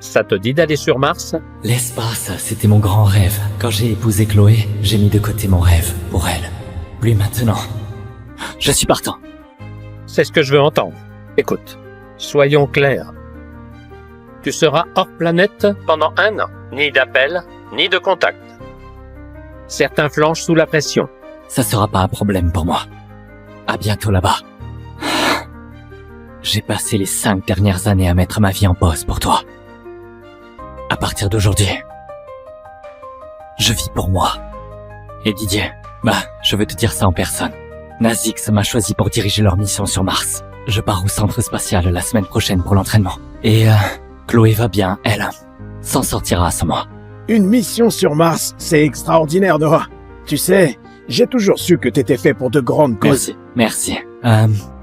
Ça te dit d'aller sur Mars? L'espace, c'était mon grand rêve. Quand j'ai épousé Chloé, j'ai mis de côté mon rêve pour elle. Lui maintenant, je suis partant. C'est ce que je veux entendre. Écoute, soyons clairs. Tu seras hors planète pendant 1 an. Ni d'appel, ni de contact. Certains flanchent sous la pression. Ça sera pas un problème pour moi. À bientôt là-bas. J'ai passé les 5 dernières années à mettre ma vie en pause pour toi. À partir d'aujourd'hui, je vis pour moi. Et Didier, je veux te dire ça en personne. Nazix m'a choisi pour diriger leur mission sur Mars. Je pars au centre spatial la semaine prochaine pour l'entraînement. Et Chloé va bien, elle s'en sortira à ce mois. Une mission sur Mars, c'est extraordinaire, Noah. Tu sais, j'ai toujours su que t'étais fait pour de grandes causes. Merci.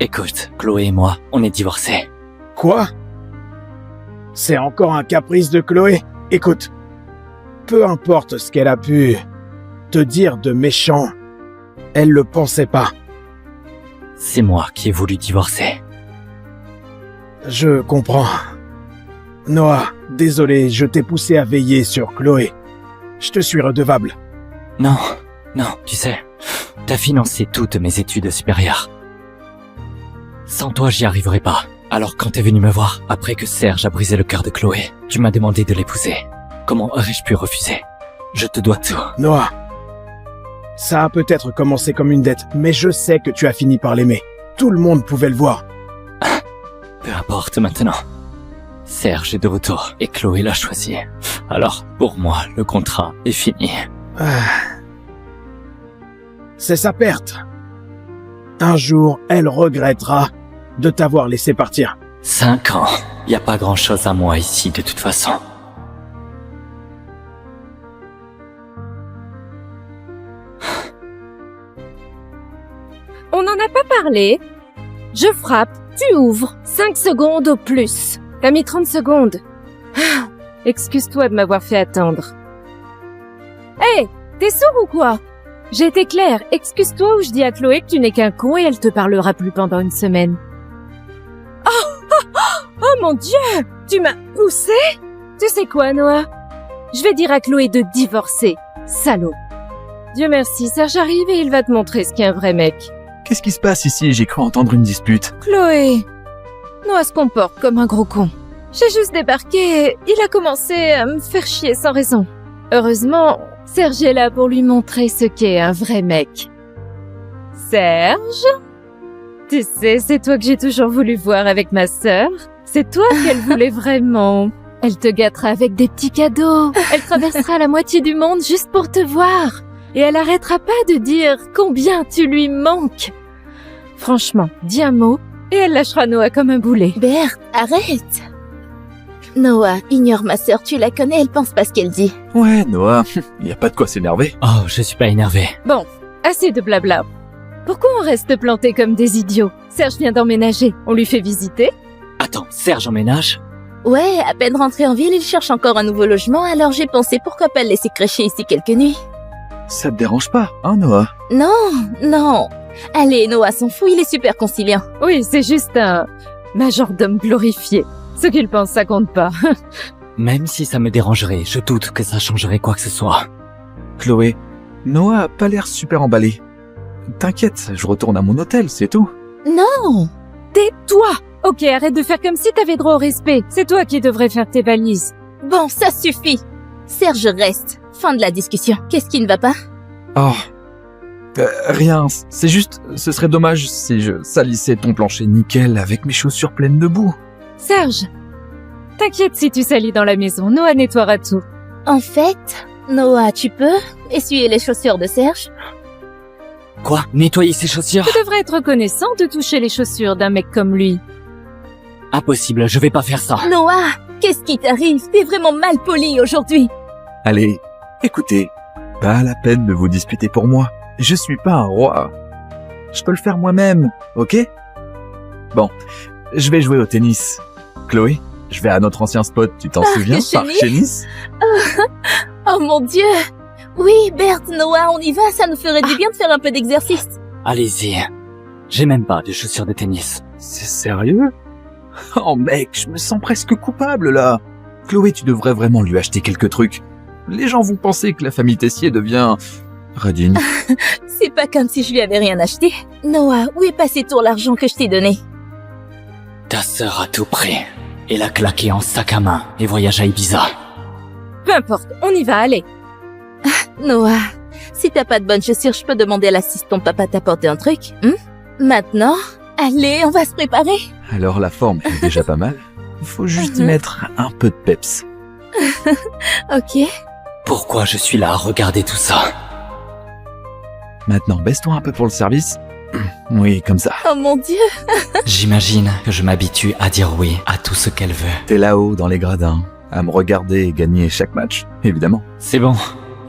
Écoute, Chloé et moi, on est divorcés. Quoi? C'est encore un caprice de Chloé? Écoute, peu importe ce qu'elle a pu te dire de méchant, elle le pensait pas. C'est moi qui ai voulu divorcer. Je comprends. Noah, désolé, je t'ai poussé à veiller sur Chloé. Je te suis redevable. Non, tu sais, t'as financé toutes mes études supérieures. Sans toi, j'y arriverais pas. Alors quand t'es venu me voir, après que Serge a brisé le cœur de Chloé, tu m'as demandé de l'épouser. Comment aurais-je pu refuser? Je te dois tout. Noah, ça a peut-être commencé comme une dette, mais je sais que tu as fini par l'aimer. Tout le monde pouvait le voir. Peu importe maintenant. Serge est de retour et Chloé l'a choisi. Alors, pour moi, le contrat est fini. C'est sa perte. Un jour, elle regrettera de t'avoir laissé partir. 5 ans. Y a pas grand-chose à moi ici, de toute façon. On n'en a pas parlé. Je frappe, tu ouvres. 5 secondes au plus. T'as mis 30 secondes. Excuse-toi de m'avoir fait attendre. Hé, t'es sourd ou quoi? J'ai été claire, excuse-toi ou je dis à Chloé que tu n'es qu'un con et elle te parlera plus pendant une semaine. Oh mon Dieu! Tu m'as poussé? Tu sais quoi, Noah? Je vais dire à Chloé de divorcer, salaud. Dieu merci, Serge arrive et il va te montrer ce qu'est un vrai mec. Qu'est-ce qui se passe ici? J'ai cru entendre une dispute. Chloé, Noah se comporte comme un gros con. J'ai juste débarqué et il a commencé à me faire chier sans raison. Heureusement, Serge est là pour lui montrer ce qu'est un vrai mec. Serge? Tu sais, c'est toi que j'ai toujours voulu voir avec ma sœur. C'est toi qu'elle voulait vraiment. Elle te gâtera avec des petits cadeaux. Elle traversera la moitié du monde juste pour te voir. Et elle arrêtera pas de dire combien tu lui manques. Franchement, dis un mot et elle lâchera Noah comme un boulet. Berthe, arrête. Noah, ignore ma sœur, tu la connais, elle pense pas ce qu'elle dit. Ouais, Noah, y a pas de quoi s'énerver. Oh, je suis pas énervé. Bon, assez de blabla. Pourquoi on reste plantés comme des idiots? Serge vient d'emménager, on lui fait visiter? Attends, Serge emménage? Ouais, à peine rentré en ville, il cherche encore un nouveau logement, alors j'ai pensé pourquoi pas le laisser crècher ici quelques nuits. Ça te dérange pas, hein, Noah? Non. Allez, Noah s'en fout, il est super conciliant. Oui, c'est juste un majordome glorifié. Ce qu'il pense, ça compte pas. Même si ça me dérangerait, je doute que ça changerait quoi que ce soit. Chloé, Noah a pas l'air super emballé. T'inquiète, je retourne à mon hôtel, c'est tout. Non. Tais-toi! Ok, arrête de faire comme si t'avais droit au respect. C'est toi qui devrais faire tes valises. Bon, ça suffit. Serge reste. Fin de la discussion. Qu'est-ce qui ne va pas? Oh. Rien, c'est juste, ce serait dommage si je salissais ton plancher nickel avec mes chaussures pleines de boue. Serge, t'inquiète si tu salis dans la maison, Noah nettoiera tout. En fait, Noah, tu peux essuyer les chaussures de Serge? Quoi? Nettoyer ses chaussures? Tu devrais être reconnaissant de toucher les chaussures d'un mec comme lui. Impossible, je vais pas faire ça. Noah, qu'est-ce qui t'arrive? T'es vraiment mal poli aujourd'hui. Allez, écoutez, pas la peine de vous disputer pour moi. Je suis pas un roi. Je peux le faire moi-même, ok? Bon, je vais jouer au tennis. Chloé, je vais à notre ancien spot, tu t'en souviens? Parc chez Nice. Oh mon Dieu. Oui, Berthe, Noah, on y va, ça nous ferait du bien de faire un peu d'exercice. Allez-y. J'ai même pas de chaussures de tennis. C'est sérieux? Oh mec, je me sens presque coupable là. Chloé, tu devrais vraiment lui acheter quelques trucs. Les gens vont penser que la famille Tessier devient radine. C'est pas comme si je lui avais rien acheté. Noah, où est passé tout l'argent que je t'ai donné? Ta sœur a tout pris. Elle a claqué en sac à main et voyage à Ibiza. Peu importe, on y va, allez. Noah, si t'as pas de bonnes chaussures, je peux demander à l'assistant papa t'apporter un truc, Maintenant, allez, on va se préparer. Alors la forme est déjà pas mal. Il faut juste y mettre un peu de peps. Ok. Pourquoi je suis là à regarder tout ça? Maintenant, baisse-toi un peu pour le service. Oui, comme ça. Oh mon Dieu. J'imagine que je m'habitue à dire oui à tout ce qu'elle veut. T'es là-haut dans les gradins, à me regarder et gagner chaque match, évidemment. C'est bon,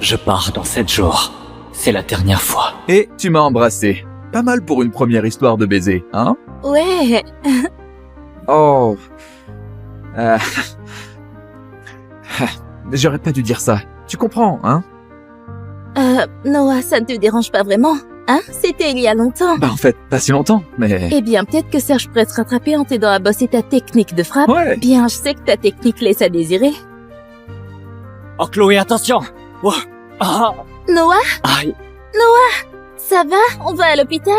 je pars dans 7 jours. C'est la dernière fois. Et tu m'as embrassé. Pas mal pour une première histoire de baiser, hein? Ouais. Oh. J'aurais pas dû dire ça. Tu comprends, hein? Noah, ça ne te dérange pas vraiment, hein? C'était il y a longtemps. Bah en fait, pas si longtemps, mais... Eh bien, peut-être que Serge pourrait te rattraper en t'aidant à bosser ta technique de frappe. Ouais. Bien, je sais que ta technique laisse à désirer. Oh Chloé, attention! Oh. Ah. Noah, Aïe. ça va? On va à l'hôpital?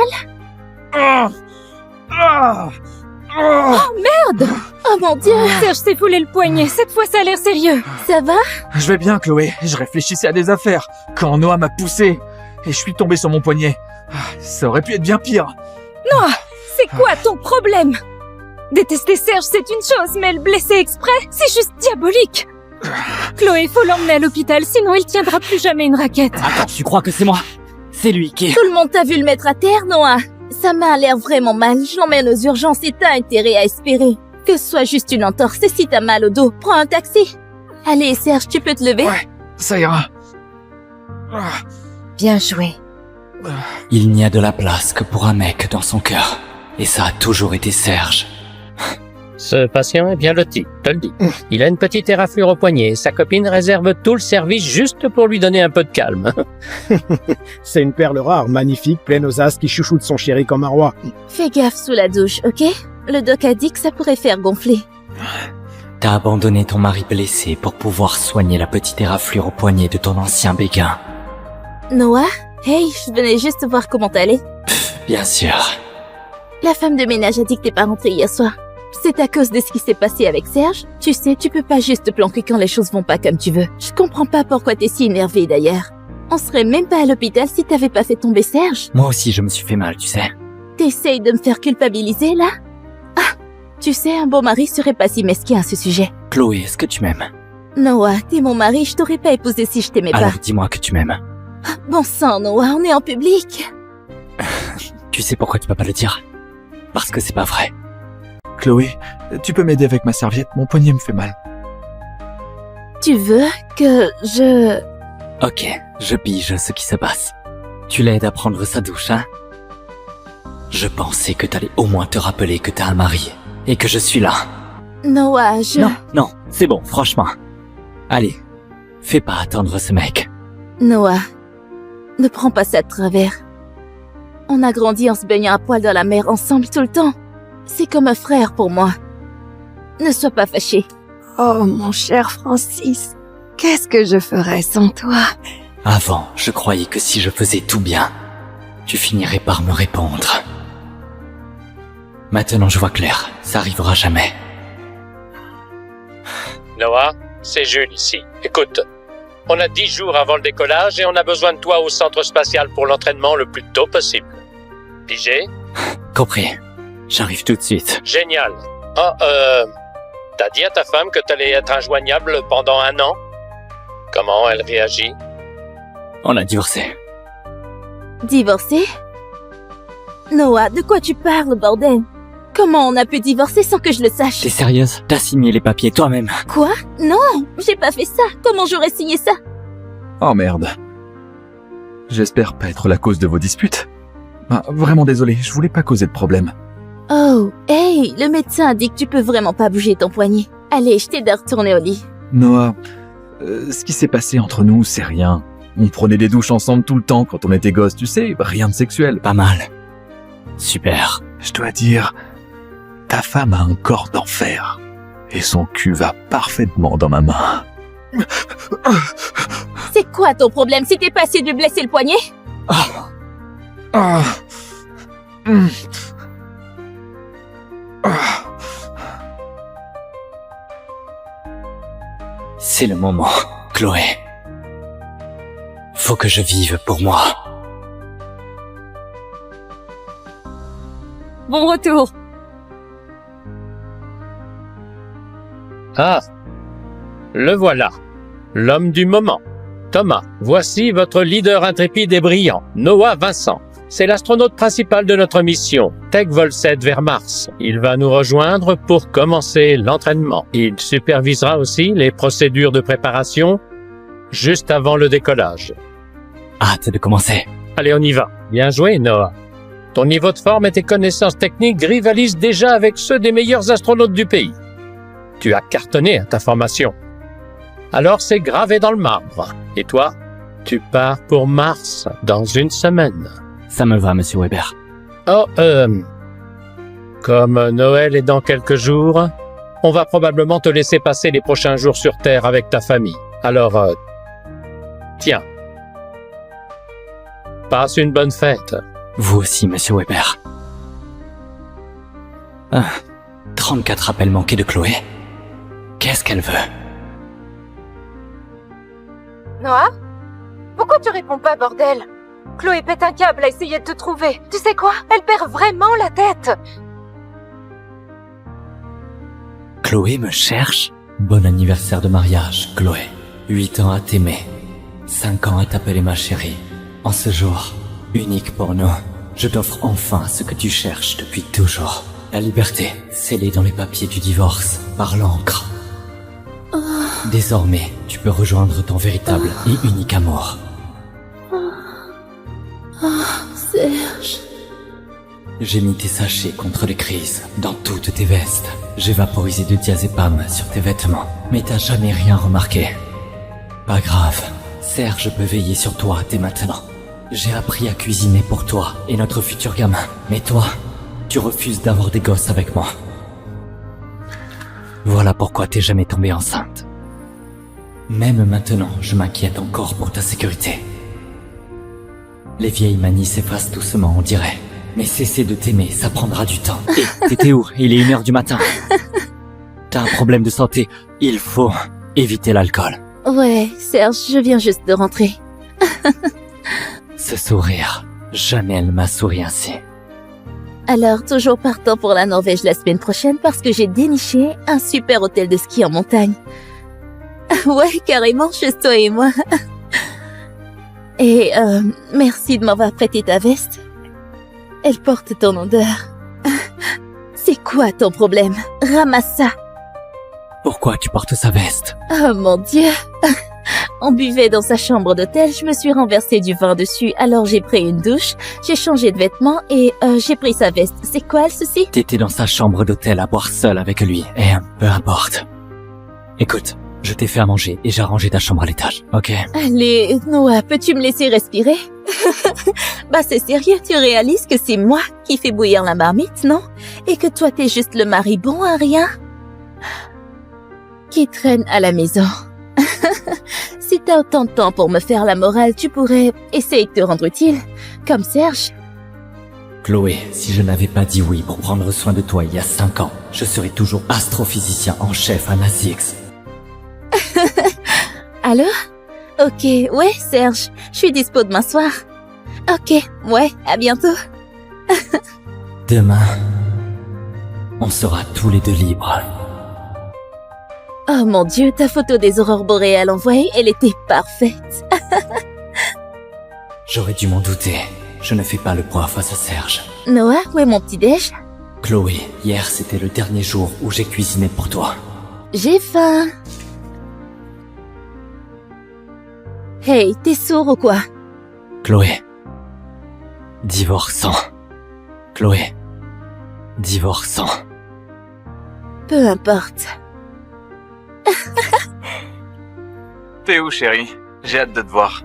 Oh mon Dieu, Serge s'est foulé le poignet. Cette fois, ça a l'air sérieux. ça va? Je vais bien, Chloé. Je réfléchissais à des affaires. Quand Noah m'a poussé, et je suis tombé sur mon poignet. Ça aurait pu être bien pire. C'est quoi ton problème? Détester Serge, c'est une chose, mais le blesser exprès, c'est juste diabolique. Chloé, faut l'emmener à l'hôpital, sinon il tiendra plus jamais une raquette. Attends, tu crois que c'est moi? C'est lui qui... Tout le monde t'a vu le mettre à terre, Noah? Ça m'a l'air vraiment mal. Je l'emmène aux urgences et t'as intérêt à espérer que ce soit juste une entorse. Et si t'as mal au dos, prends un taxi. Allez, Serge, tu peux te lever? Ouais, ça ira. Bien joué. Il n'y a de la place que pour un mec dans son cœur. Et ça a toujours été Serge. Ce patient est bien loti, te le dis. Il a une petite éraflure au poignet. Sa copine réserve tout le service juste pour lui donner un peu de calme. C'est une perle rare, magnifique, pleine aux as, qui chouchoute son chéri comme un roi. Fais gaffe sous la douche, ok? Le doc a dit que ça pourrait faire gonfler. T'as abandonné ton mari blessé pour pouvoir soigner la petite éraflure au poignet de ton ancien béguin. Noah? Hey, je venais juste voir comment t'allais. Bien sûr. La femme de ménage a dit que t'es pas rentrée hier soir. C'est à cause de ce qui s'est passé avec Serge. Tu sais, tu peux pas juste te planquer quand les choses vont pas comme tu veux. Je comprends pas pourquoi t'es si énervée d'ailleurs. On serait même pas à l'hôpital si t'avais pas fait tomber Serge. Moi aussi, je me suis fait mal, tu sais. T'essayes de me faire culpabiliser, là? Ah! Tu sais, un bon mari serait pas si mesquin à ce sujet. Chloé, est-ce que tu m'aimes? Noah, t'es mon mari, je t'aurais pas épousé si je t'aimais pas. Alors dis-moi que tu m'aimes. Bon sang, Noah, on est en public. Tu sais pourquoi tu peux pas le dire? Parce que c'est pas vrai. Chloé, tu peux m'aider avec ma serviette? Mon poignet me fait mal. Tu veux que je... Ok, je pige ce qui se passe. Tu l'aides à prendre sa douche, hein? Je pensais que t'allais au moins te rappeler que t'as un mari. Et que je suis là. Noah, je... Non, c'est bon, franchement. Allez, fais pas attendre ce mec. Noah, ne prends pas ça de travers. On a grandi en se baignant à poil dans la mer ensemble tout le temps. C'est comme un frère pour moi. Ne sois pas fâché. Oh, mon cher Francis, qu'est-ce que je ferais sans toi? Avant, je croyais que si je faisais tout bien, tu finirais par me répondre. Maintenant, je vois clair, ça arrivera jamais. Noah, c'est Jules ici. Écoute, on a 10 jours avant le décollage et on a besoin de toi au centre spatial pour l'entraînement le plus tôt possible. Pigé? Compris. J'arrive tout de suite. Génial. T'as dit à ta femme que t'allais être injoignable pendant 1 an? Comment elle réagit? On a divorcé. Divorcer? Noah, de quoi tu parles, bordel? Comment on a pu divorcer sans que je le sache? T'es sérieuse? T'as signé les papiers toi-même? Quoi? Non, j'ai pas fait ça. Comment j'aurais signé ça? Oh merde. J'espère pas être la cause de vos disputes. Ah, vraiment désolé, je voulais pas causer de problème. Oh, hey, le médecin a dit que tu peux vraiment pas bouger ton poignet. Allez, je t'aide à retourner au lit. Noah, ce qui s'est passé entre nous, c'est rien. On prenait des douches ensemble tout le temps quand on était gosses, tu sais, rien de sexuel. Pas mal. Super. Je dois dire, ta femme a un corps d'enfer. Et son cul va parfaitement dans ma main. C'est quoi ton problème? C'était pas assez de blesser le poignet? Ah. Mm. Ah. C'est le moment, Chloé. Faut que je vive pour moi. bon retour. Ah, le voilà, l'homme du moment. Thomas, voici votre leader intrépide et brillant, Noah Vincent. C'est l'astronaute principal de notre mission, Tech Vol 7 vers Mars. Il va nous rejoindre pour commencer l'entraînement. Il supervisera aussi les procédures de préparation juste avant le décollage. Hâte de commencer. Allez, on y va. Bien joué, Noah. Ton niveau de forme et tes connaissances techniques rivalisent déjà avec ceux des meilleurs astronautes du pays. Tu as cartonné à ta formation. Alors c'est gravé dans le marbre. Et toi, tu pars pour Mars dans une semaine. Ça me va, Monsieur Weber. Oh, comme Noël est dans quelques jours, on va probablement te laisser passer les prochains jours sur Terre avec ta famille. Alors, tiens. Passe une bonne fête. Vous aussi, Monsieur Weber. 34 appels manqués de Chloé. Qu'est-ce qu'elle veut? Noah? Pourquoi tu réponds pas, bordel? Chloé pète un câble à essayer de te trouver. Tu sais quoi? Elle perd vraiment la tête. Chloé me cherche? Bon anniversaire de mariage, Chloé. 8 ans à t'aimer. 5 ans à t'appeler ma chérie. En ce jour, unique pour nous, je t'offre enfin ce que tu cherches depuis toujours. La liberté, scellée dans les papiers du divorce, par l'encre. Désormais, tu peux rejoindre ton véritable et unique amour. Serge. J'ai mis tes sachets contre les crises dans toutes tes vestes. J'ai vaporisé du diazépam sur tes vêtements, mais t'as jamais rien remarqué. Pas grave, Serge peut veiller sur toi dès maintenant. J'ai appris à cuisiner pour toi et notre futur gamin. Mais toi, tu refuses d'avoir des gosses avec moi. Voilà pourquoi t'es jamais tombée enceinte. Même maintenant, je m'inquiète encore pour ta sécurité. Les vieilles manies s'effacent doucement, on dirait. Mais cesser de t'aimer, ça prendra du temps. Et t'étais où? Il est 1h du matin. T'as un problème de santé. Il faut éviter l'alcool. Ouais, Serge, je viens juste de rentrer. Ce sourire, jamais elle m'a souri ainsi. Alors, toujours partant pour la Norvège la semaine prochaine parce que j'ai déniché un super hôtel de ski en montagne. Ouais, carrément, juste toi et moi. Et merci de m'avoir prêté ta veste. Elle porte ton odeur. C'est quoi ton problème? Ramasse ça. Pourquoi tu portes sa veste? Oh mon Dieu. On buvait dans sa chambre d'hôtel, je me suis renversé du vin dessus, alors j'ai pris une douche, j'ai changé de vêtements et j'ai pris sa veste. C'est quoi ceci? T'étais dans sa chambre d'hôtel à boire seul avec lui, et peu importe. Écoute, je t'ai fait à manger et j'ai rangé ta chambre à l'étage, ok? Allez, Noah, peux-tu me laisser respirer? Bah c'est sérieux, tu réalises que c'est moi qui fais bouillir la marmite, non? Et que toi t'es juste le mari bon à rien? Qui traîne à la maison. Si t'as autant de temps pour me faire la morale, tu pourrais essayer de te rendre utile, comme Serge. Chloé, si je n'avais pas dit oui pour prendre soin de toi il y a 5 ans, je serais toujours astrophysicien en chef à NASIX. Alors? Ok, ouais, Serge, je suis dispo demain soir. Ok, ouais, à bientôt. Demain, on sera tous les deux libres. Oh mon Dieu, ta photo des aurores boréales envoyée, elle était parfaite. J'aurais dû m'en douter. Je ne fais pas le poids face à Serge. Noah, où est mon petit-déj? Chloé, hier c'était le dernier jour où j'ai cuisiné pour toi. J'ai faim. Hey, t'es sourd ou quoi? Chloé. Divorçant. Chloé. Divorçant. Peu importe. T'es où, chérie? J'ai hâte de te voir.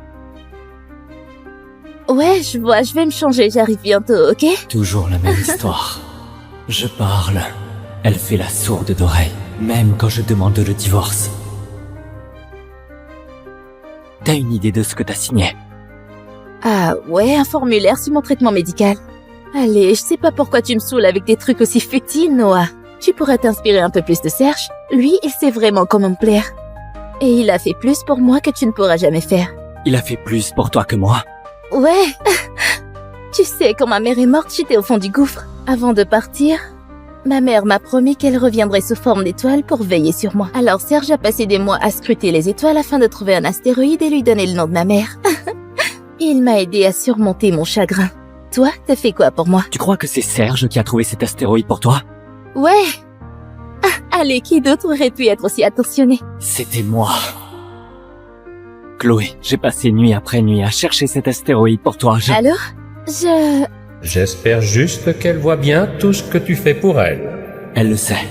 Ouais, je vois, je vais me changer, j'arrive bientôt, ok? Toujours la même histoire. Je parle. Elle fait la sourde d'oreille, même quand je demande le divorce. T'as une idée de ce que t'as signé? Ah ouais, un formulaire sur mon traitement médical. Allez, je sais pas pourquoi tu me saoules avec des trucs aussi futiles, Noah. Tu pourrais t'inspirer un peu plus de Serge. Lui, il sait vraiment comment me plaire. Et il a fait plus pour moi que tu ne pourras jamais faire. Il a fait plus pour toi que moi. Ouais. Tu sais, quand ma mère est morte, j'étais au fond du gouffre. Avant de partir, ma mère m'a promis qu'elle reviendrait sous forme d'étoile pour veiller sur moi. Alors Serge a passé des mois à scruter les étoiles afin de trouver un astéroïde et lui donner le nom de ma mère. Il m'a aidé à surmonter mon chagrin. Toi, t'as fait quoi pour moi? Tu crois que c'est Serge qui a trouvé cet astéroïde pour toi? Ouais. Ah, allez, qui d'autre aurait pu être aussi attentionné? C'était moi. Chloé, j'ai passé nuit après nuit à chercher cet astéroïde pour toi. Alors, J'espère juste qu'elle voit bien tout ce que tu fais pour elle. Elle le sait,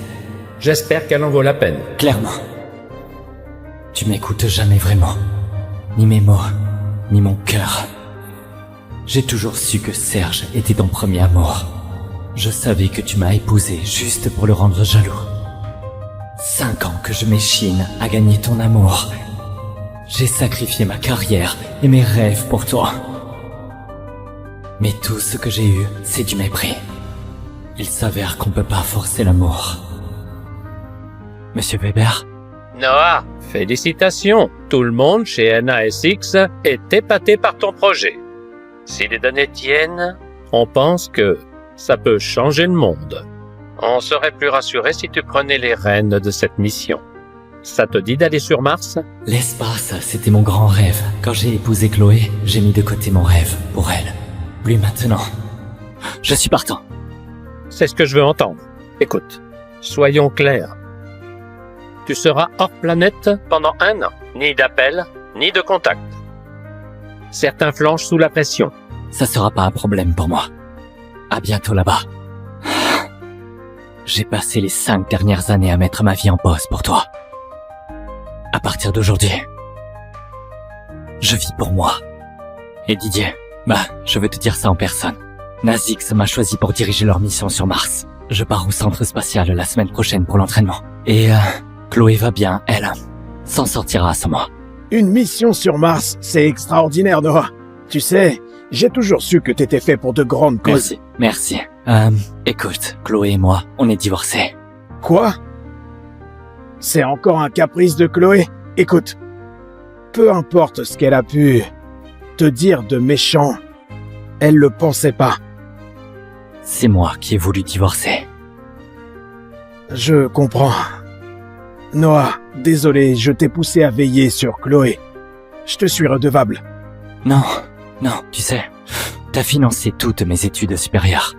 J'espère qu'elle en vaut la peine. clairement. Tu m'écoutes jamais vraiment. Ni mes mots, ni mon cœur. J'ai toujours su que Serge était ton premier amour. Je savais que tu m'as épousé juste pour le rendre jaloux. 5 ans que je m'échine à gagner ton amour. J'ai sacrifié ma carrière et mes rêves pour toi. Mais tout ce que j'ai eu, c'est du mépris. Il s'avère qu'on peut pas forcer l'amour. Monsieur Weber, Noah, félicitations. Tout le monde chez NASX est épaté par ton projet. Si les données tiennent, on pense que ça peut changer le monde. On serait plus rassuré si tu prenais les rênes de cette mission. Ça te dit d'aller sur Mars? l'espace, c'était mon grand rêve. Quand j'ai épousé Chloé, j'ai mis de côté mon rêve pour elle. Lui maintenant, je suis partant. C'est ce que je veux entendre. Écoute, soyons clairs. Tu seras hors planète pendant 1 an. Ni d'appel, ni de contact. Certains flanchent sous la pression. Ça sera pas un problème pour moi. À bientôt là-bas. J'ai passé les 5 dernières années à mettre ma vie en pause pour toi. À partir d'aujourd'hui, je vis pour moi. Et Didier, je veux te dire ça en personne. Nasix m'a choisi pour diriger leur mission sur Mars. Je pars au centre spatial la semaine prochaine pour l'entraînement. Et Chloé va bien, elle s'en sortira à ce mois. Une mission sur Mars, c'est extraordinaire, Noah. Tu sais, j'ai toujours su que t'étais fait pour de grandes causes. Merci. Écoute, Chloé et moi, on est divorcés. Quoi? C'est encore un caprice de Chloé? Écoute, peu importe ce qu'elle a pu te dire de méchant, elle le pensait pas. C'est moi qui ai voulu divorcer. Je comprends. Noah, désolé, je t'ai poussé à veiller sur Chloé. Je te suis redevable. Non, tu sais, t'as financé toutes mes études supérieures.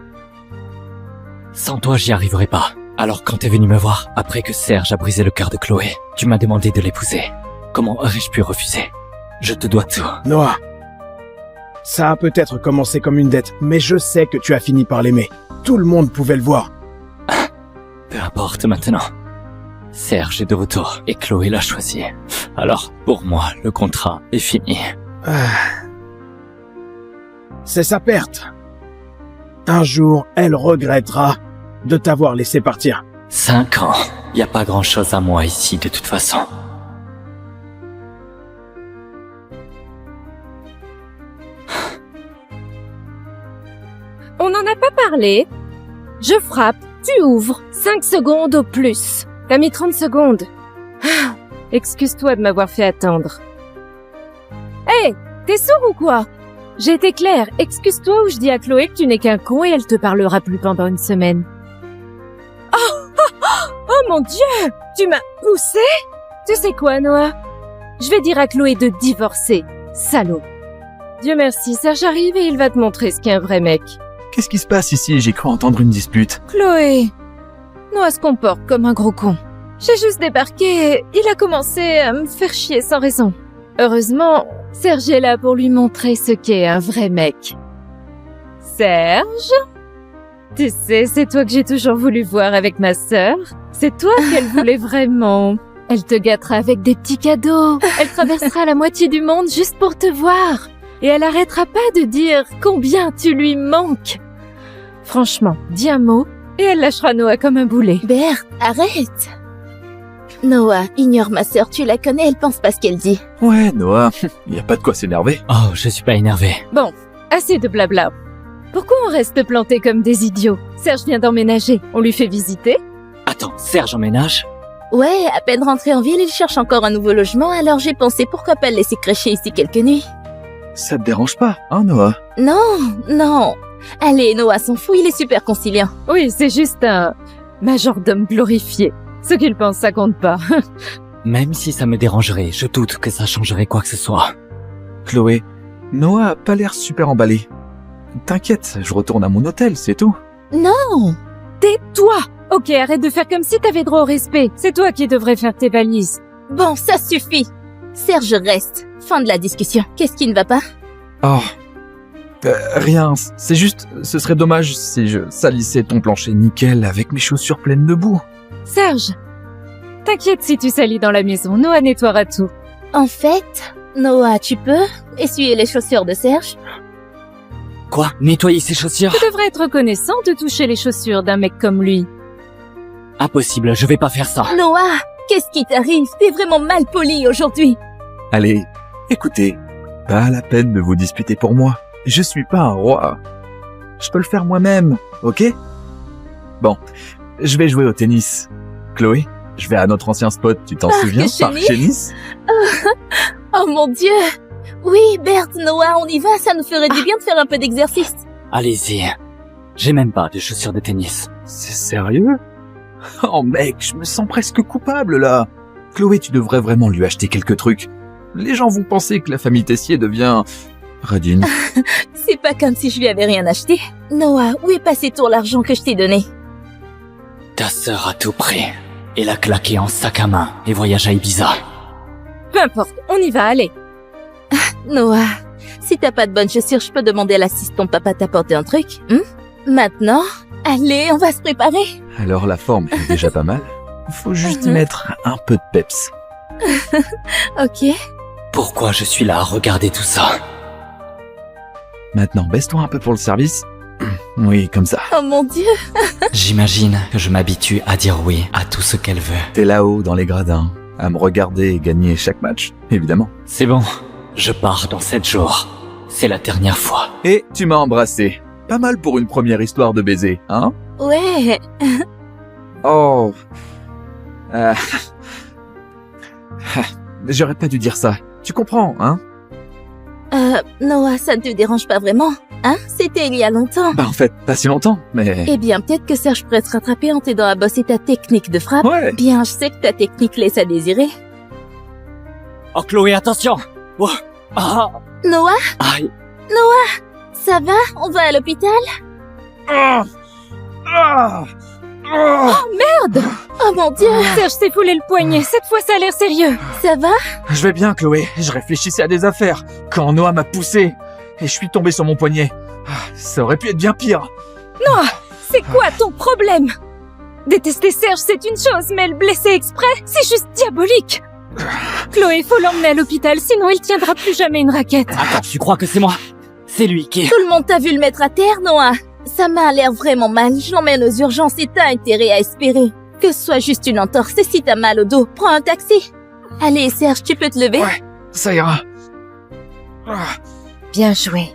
Sans toi, j'y arriverais pas. Alors quand t'es venu me voir, après que Serge a brisé le cœur de Chloé, tu m'as demandé de l'épouser. Comment aurais-je pu refuser? Je te dois tout. Noah, ça a peut-être commencé comme une dette, mais je sais que tu as fini par l'aimer. Tout le monde pouvait le voir. Peu importe maintenant. Serge est de retour et Chloé l'a choisi. Alors, pour moi, le contrat est fini. C'est sa perte. Un jour, elle regrettera de t'avoir laissé partir. 5 ans. Y a pas grand-chose à moi ici, de toute façon. On n'en a pas parlé. Je frappe, tu ouvres. 5 secondes au plus. T'as mis 30 secondes. Ah, excuse-toi de m'avoir fait attendre. Hé, t'es sourd ou quoi? J'ai été claire, excuse-toi ou je dis à Chloé que tu n'es qu'un con et elle te parlera plus pendant une semaine. Oh mon Dieu, tu m'as poussé? Tu sais quoi, Noah? Je vais dire à Chloé de divorcer, salaud. Dieu merci, Serge arrive et il va te montrer ce qu'est un vrai mec. Qu'est-ce qui se passe ici? J'ai cru entendre une dispute. Chloé, Noah se comporte comme un gros con. J'ai juste débarqué et il a commencé à me faire chier sans raison. Heureusement, Serge est là pour lui montrer ce qu'est un vrai mec. Serge? Tu sais, c'est toi que j'ai toujours voulu voir avec ma sœur. C'est toi qu'elle voulait vraiment. Elle te gâtera avec des petits cadeaux. Elle traversera la moitié du monde juste pour te voir. Et elle arrêtera pas de dire combien tu lui manques. Franchement, dis un mot et elle lâchera Noah comme un boulet. Berthe, arrête. Noah, ignore ma sœur, tu la connais, elle pense pas ce qu'elle dit. Ouais, Noah, y a pas de quoi s'énerver. Oh, je suis pas énervé. Bon, assez de blabla. Pourquoi on reste plantés comme des idiots? Serge vient d'emménager, on lui fait visiter? Attends, Serge emménage? Ouais, à peine rentré en ville, il cherche encore un nouveau logement, alors j'ai pensé pourquoi pas le laisser crècher ici quelques nuits. Ça te dérange pas, hein, Noah? Non, non. Allez, Noah s'en fout, il est super conciliant. Oui, c'est juste un majordome glorifié. Ce qu'il pense, ça compte pas. Même si ça me dérangerait, je doute que ça changerait quoi que ce soit. Chloé, Noah a pas l'air super emballé. T'inquiète, je retourne à mon hôtel, c'est tout. Non. Tais-toi! Ok, arrête de faire comme si t'avais droit au respect. C'est toi qui devrais faire tes valises. Bon, ça suffit. Serge reste. Fin de la discussion. Qu'est-ce qui ne va pas? Oh. Rien, c'est juste, ce serait dommage si je salissais ton plancher nickel avec mes chaussures pleines de boue. Serge, t'inquiète si tu salis dans la maison, Noah nettoiera tout. En fait, Noah, tu peux essuyer les chaussures de Serge? Quoi? Nettoyer ses chaussures? Tu devrais être reconnaissant de toucher les chaussures d'un mec comme lui. Impossible, je vais pas faire ça. Noah, qu'est-ce qui t'arrive? T'es vraiment mal poli aujourd'hui. Allez, écoutez, pas la peine de vous disputer pour moi. Je suis pas un roi. Je peux le faire moi-même, ok? Bon, je vais jouer au tennis. Chloé, je vais à notre ancien spot, tu t'en souviens? Parc Chénis. Chénis. Oh mon Dieu. Oui, Berthe, Noah, on y va, ça nous ferait du bien de faire un peu d'exercice. Allez-y. J'ai même pas de chaussures de tennis. C'est sérieux? Oh mec, je me sens presque coupable là. Chloé, tu devrais vraiment lui acheter quelques trucs. Les gens vont penser que la famille Tessier devient... radine. C'est pas comme si je lui avais rien acheté. Noah, où est passé tout l'argent que je t'ai donné? Ta sœur a tout pris. Et l'a claqué en sac à main et voyage à Ibiza. Peu importe, on y va, allez. Noah, si t'as pas de bonnes chaussures, je peux demander à l'assistant papa t'apporter un truc, Maintenant, allez, on va se préparer. Alors la forme est déjà pas mal. Faut juste y mettre un peu de peps. Ok. Pourquoi je suis là à regarder tout ça? Maintenant, baisse-toi un peu pour le service. Oui, comme ça. Oh mon Dieu. J'imagine que je m'habitue à dire oui à tout ce qu'elle veut. T'es là-haut dans les gradins, à me regarder et gagner chaque match, évidemment. C'est bon, je pars dans 7 jours. C'est la dernière fois. Et tu m'as embrassé. Pas mal pour une première histoire de baiser, hein? Ouais. Oh. J'aurais pas dû dire ça. Tu comprends, hein? Noah, ça ne te dérange pas vraiment, hein? C'était il y a longtemps. Bah en fait, pas si longtemps, mais... Eh bien, peut-être que Serge pourrait te rattraper en t'aidant à bosser ta technique de frappe. Ouais. Bien, je sais que ta technique laisse à désirer. Oh Chloé, attention! Oh. Ah. Noah, Aïe. ça va? On va à l'hôpital? Oh mon Dieu, Serge s'est foulé le poignet, cette fois ça a l'air sérieux. ça va? Je vais bien, Chloé. Je réfléchissais à des affaires. Quand Noah m'a poussé, et je suis tombé sur mon poignet. Ça aurait pu être bien pire. C'est quoi ton problème? Détester Serge, c'est une chose, mais le blesser exprès, c'est juste diabolique. Chloé, faut l'emmener à l'hôpital, sinon il tiendra plus jamais une raquette. Attends, tu crois que c'est moi? C'est lui qui... Tout le monde t'a vu le mettre à terre, Noah? Ça m'a l'air vraiment mal. Je l'emmène aux urgences et t'as intérêt à espérer que ce soit juste une entorse. Et si t'as mal au dos, prends un taxi. Allez, Serge, tu peux te lever? Ouais, ça ira. Bien joué.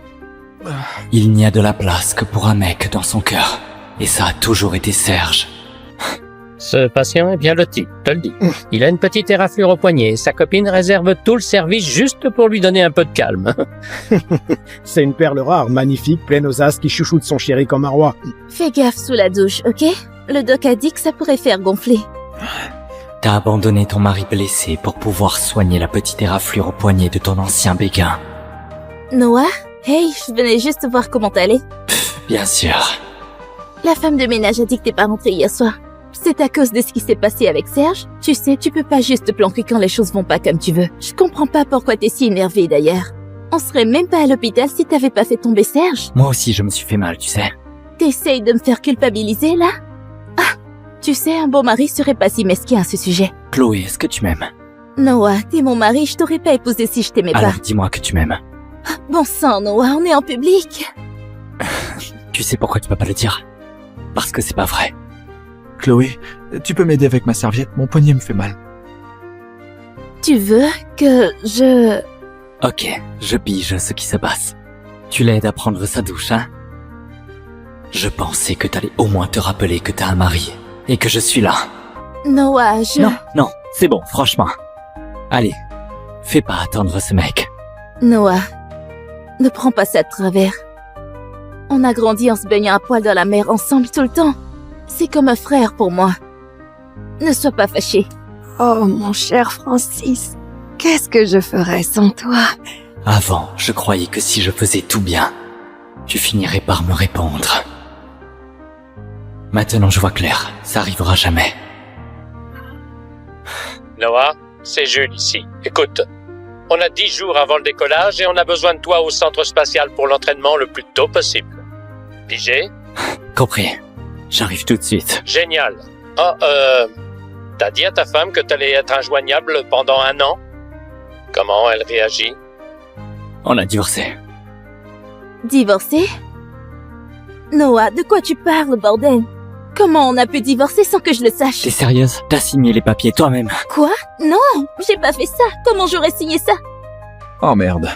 Il n'y a de la place que pour un mec dans son cœur. Et ça a toujours été Serge. Ce patient est bien loti, te le dis. Il a une petite éraflure au poignet et sa copine réserve tout le service juste pour lui donner un peu de calme. C'est une perle rare, magnifique, pleine aux as, qui chouchoute son chéri comme un roi. Fais gaffe sous la douche, ok? Le doc a dit que ça pourrait faire gonfler. T'as abandonné ton mari blessé pour pouvoir soigner la petite éraflure au poignet de ton ancien béguin. Noah? Hey, je venais juste voir comment t'allais. Bien sûr. La femme de ménage a dit que t'es pas rentrée hier soir. C'est à cause de ce qui s'est passé avec Serge. Tu sais, tu peux pas juste te planquer quand les choses vont pas comme tu veux. Je comprends pas pourquoi t'es si énervé d'ailleurs. On serait même pas à l'hôpital si t'avais pas fait tomber Serge. Moi aussi, je me suis fait mal, tu sais. T'essayes de me faire culpabiliser, là? Ah! Tu sais, un bon mari serait pas si mesquin à ce sujet. Chloé, est-ce que tu m'aimes? Noah, t'es mon mari, je t'aurais pas épousé si je t'aimais pas. Alors dis-moi que tu m'aimes. Bon sang, Noah, on est en public. Tu sais pourquoi tu peux pas le dire? Parce que c'est pas vrai. Chloé, tu peux m'aider avec ma serviette? Mon poignet me fait mal. Tu veux que je... Ok, je pige ce qui se passe. Tu l'aides à prendre sa douche, hein? Je pensais que t'allais au moins te rappeler que t'as un mari. Et que je suis là. Noah, je... Non, c'est bon, franchement. Allez, fais pas attendre ce mec. Noah, Ne prends pas ça de travers. On a grandi en se baignant à poil dans la mer ensemble tout le temps. C'est comme un frère pour moi. Ne sois pas fâché. Oh, mon cher Francis, qu'est-ce que je ferais sans toi? Avant, je croyais que si je faisais tout bien, tu finirais par me répondre. Maintenant, je vois clair, ça arrivera jamais. Noah, c'est Jules ici. Écoute, on a 10 jours avant le décollage et on a besoin de toi au centre spatial pour l'entraînement le plus tôt possible. Pigé? Compris. J'arrive tout de suite. Génial. Oh, t'as dit à ta femme que t'allais être injoignable pendant 1 an? Comment elle réagit? On a divorcé. Divorcer? Noah, de quoi tu parles, bordel? Comment on a pu divorcer sans que je le sache? T'es sérieuse? T'as signé les papiers toi-même? Quoi? Non, j'ai pas fait ça. Comment j'aurais signé ça? Oh merde.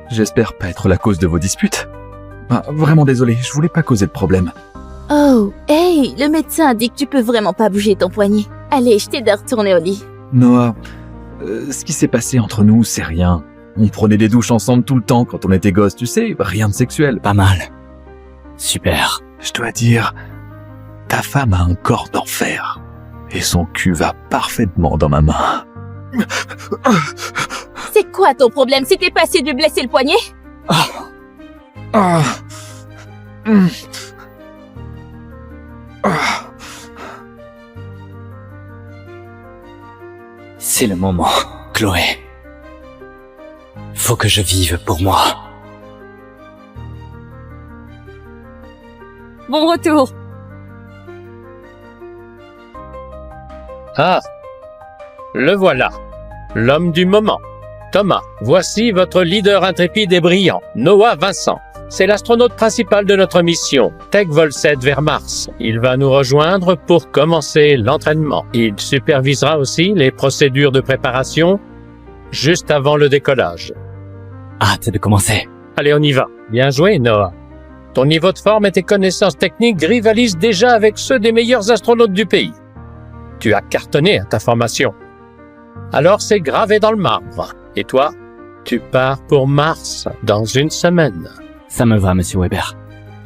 J'espère pas être la cause de vos disputes. Ah, vraiment désolé, je voulais pas causer de problème. Oh, hey, le médecin a dit que tu peux vraiment pas bouger ton poignet. Allez, je t'aide à retourner au lit. Noah, ce qui s'est passé entre nous, c'est rien. On prenait des douches ensemble tout le temps quand on était gosses, tu sais, rien de sexuel. Pas mal. Super. Je dois dire, ta femme a un corps d'enfer. Et son cul va parfaitement dans ma main. C'est quoi ton problème? C'était pas assez de lui blesser le poignet? Ah. Mm. Ah. C'est le moment, Chloé. Faut que je vive pour moi. Bon retour. Ah, le voilà. L'homme du moment. Thomas, voici votre leader intrépide et brillant, Noah Vincent. C'est l'astronaute principal de notre mission, Tech Vol 7 vers Mars. Il va nous rejoindre pour commencer l'entraînement. Il supervisera aussi les procédures de préparation juste avant le décollage. Hâte de commencer. Allez, on y va. Bien joué, Noah. Ton niveau de forme et tes connaissances techniques rivalisent déjà avec ceux des meilleurs astronautes du pays. Tu as cartonné à ta formation. Alors c'est gravé dans le marbre. Et toi, tu pars pour Mars dans 1 semaine. Ça me va, monsieur Weber.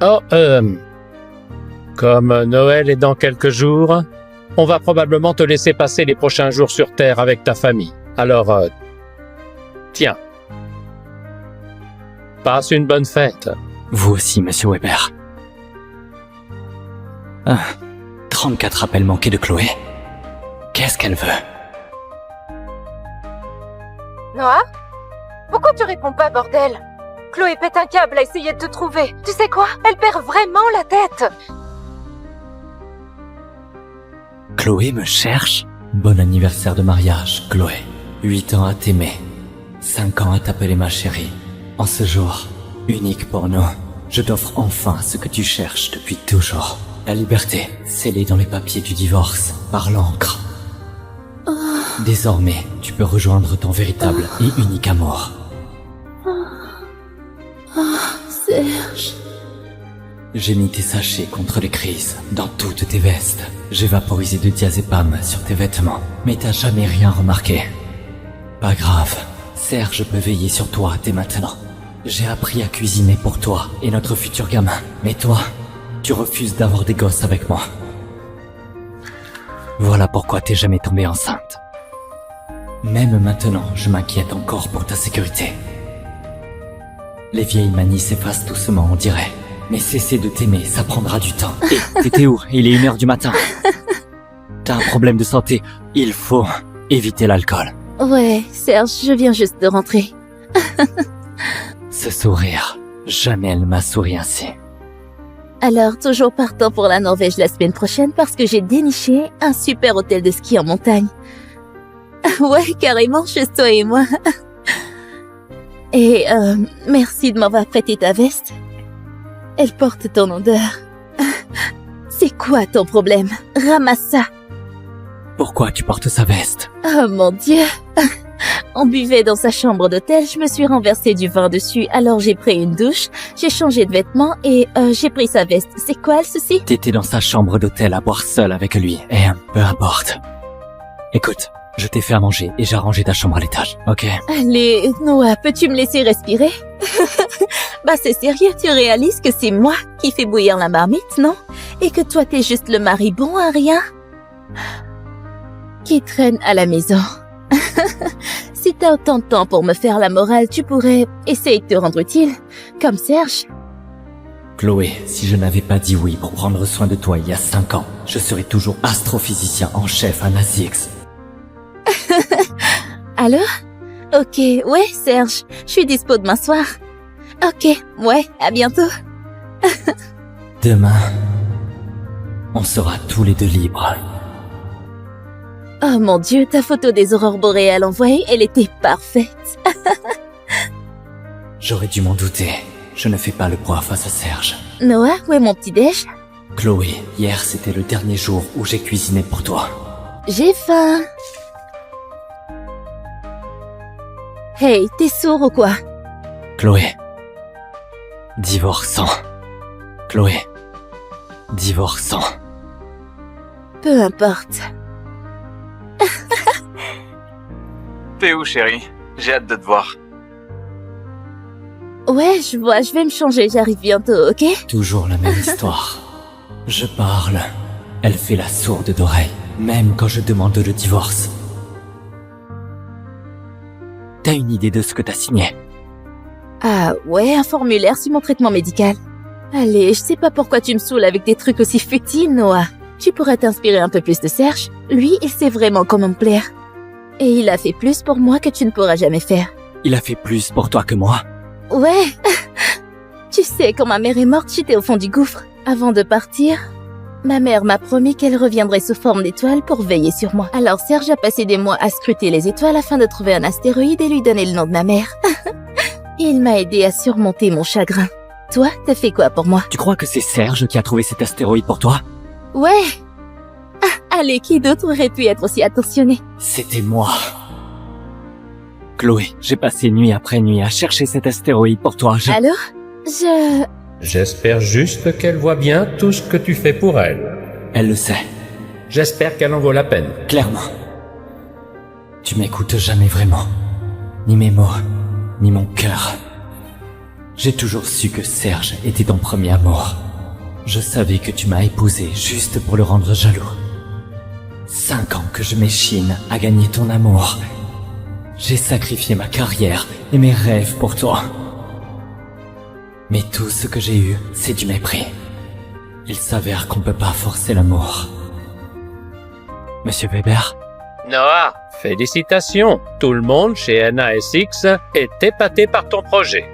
Oh, comme Noël est dans quelques jours, on va probablement te laisser passer les prochains jours sur Terre avec ta famille. Alors, tiens. Passe une bonne fête. Vous aussi, monsieur Weber. 34 appels manqués de Chloé. Qu'est-ce qu'elle veut? Noah? Pourquoi tu réponds pas, bordel? Chloé pète un câble à essayer de te trouver. Tu sais quoi? Elle perd vraiment la tête. Chloé me cherche? Bon anniversaire de mariage, Chloé. 8 ans à t'aimer. 5 ans à t'appeler ma chérie. En ce jour, unique pour nous, je t'offre enfin ce que tu cherches depuis toujours. La liberté, scellée dans les papiers du divorce, par l'encre. Désormais, tu peux rejoindre ton véritable et unique amour. Serge... J'ai mis tes sachets contre les crises dans toutes tes vestes. J'ai vaporisé de diazépam sur tes vêtements, mais t'as jamais rien remarqué. Pas grave, Serge peut veiller sur toi dès maintenant. J'ai appris à cuisiner pour toi et notre futur gamin. Mais toi, tu refuses d'avoir des gosses avec moi. Voilà pourquoi t'es jamais tombée enceinte. Même maintenant, je m'inquiète encore pour ta sécurité. Les vieilles manies s'effacent doucement, on dirait. Mais cesser de t'aimer, ça prendra du temps. Et t'étais où? Il est 1h du matin. T'as un problème de santé. Il faut éviter l'alcool. Ouais, Serge, je viens juste de rentrer. Ce sourire, jamais elle m'a souri ainsi. Alors, toujours partant pour la Norvège la semaine prochaine parce que j'ai déniché un super hôtel de ski en montagne. Ouais, carrément, juste toi et moi. Et merci de m'avoir prêté ta veste. Elle porte ton odeur. C'est quoi ton problème? Ramasse ça. Pourquoi tu portes sa veste? Oh mon Dieu. On buvait dans sa chambre d'hôtel, je me suis renversé du vin dessus, alors j'ai pris une douche, j'ai changé de vêtements et j'ai pris sa veste. C'est quoi le souci? T'étais dans sa chambre d'hôtel à boire seul avec lui, et peu importe. Écoute, Je t'ai fait à manger et j'ai arrangé ta chambre à l'étage, ok? Allez, Noah, peux-tu me laisser respirer? Bah c'est sérieux, tu réalises que c'est moi qui fais bouillir la marmite, non? Et que toi t'es juste le mari bon à rien? Qui traîne à la maison. Si t'as autant de temps pour me faire la morale, tu pourrais essayer de te rendre utile, comme Serge. Chloé, si je n'avais pas dit oui pour prendre soin de toi il y a 5 ans, je serais toujours astrophysicien en chef à Nasix. Alors? Ok, ouais, Serge, je suis dispo demain soir. Ok, ouais, à bientôt. Demain, on sera tous les deux libres. Oh mon Dieu, ta photo des aurores boréales envoyée, elle était parfaite. J'aurais dû m'en douter. Je ne fais pas le poids face à Serge. Noah, où est mon petit-déj? Chloé, hier c'était le dernier jour où j'ai cuisiné pour toi. J'ai faim. Hey, t'es sourd ou quoi? Chloé. Divorçant. Chloé. Divorçant. Peu importe. T'es où, chérie? J'ai hâte de te voir. Ouais, je vois, je vais me changer, j'arrive bientôt, ok? Toujours la même histoire. Je parle. Elle fait la sourde d'oreille, même quand je demande le divorce. T'as une idée de ce que t'as signé? Ah ouais, un formulaire sur mon traitement médical. Allez, je sais pas pourquoi tu me saoules avec des trucs aussi futiles, Noah. Tu pourrais t'inspirer un peu plus de Serge. Lui, il sait vraiment comment me plaire. Et il a fait plus pour moi que tu ne pourras jamais faire. Il a fait plus pour toi que moi. Ouais. Tu sais, quand ma mère est morte, j'étais au fond du gouffre. Avant de partir, ma mère m'a promis qu'elle reviendrait sous forme d'étoile pour veiller sur moi. Alors Serge a passé des mois à scruter les étoiles afin de trouver un astéroïde et lui donner le nom de ma mère. Il m'a aidé à surmonter mon chagrin. Toi, t'as fait quoi pour moi? Tu crois que c'est Serge qui a trouvé cet astéroïde pour toi? Ouais. Ah, allez, qui d'autre aurait pu être aussi attentionné? C'était moi. Chloé, j'ai passé nuit après nuit à chercher cet astéroïde pour toi. Alors? J'espère juste qu'elle voit bien tout ce que tu fais pour elle. Elle le sait, J'espère qu'elle en vaut la peine. clairement. Tu m'écoutes jamais vraiment. Ni mes mots, ni mon cœur. J'ai toujours su que Serge était ton premier amour. Je savais que tu m'as épousé juste pour le rendre jaloux. 5 ans que je m'échine à gagner ton amour. J'ai sacrifié ma carrière et mes rêves pour toi. Mais tout ce que j'ai eu, c'est du mépris. Il s'avère qu'on peut pas forcer l'amour. Monsieur Weber? Noah, félicitations. Tout le monde chez NASX est épaté par ton projet.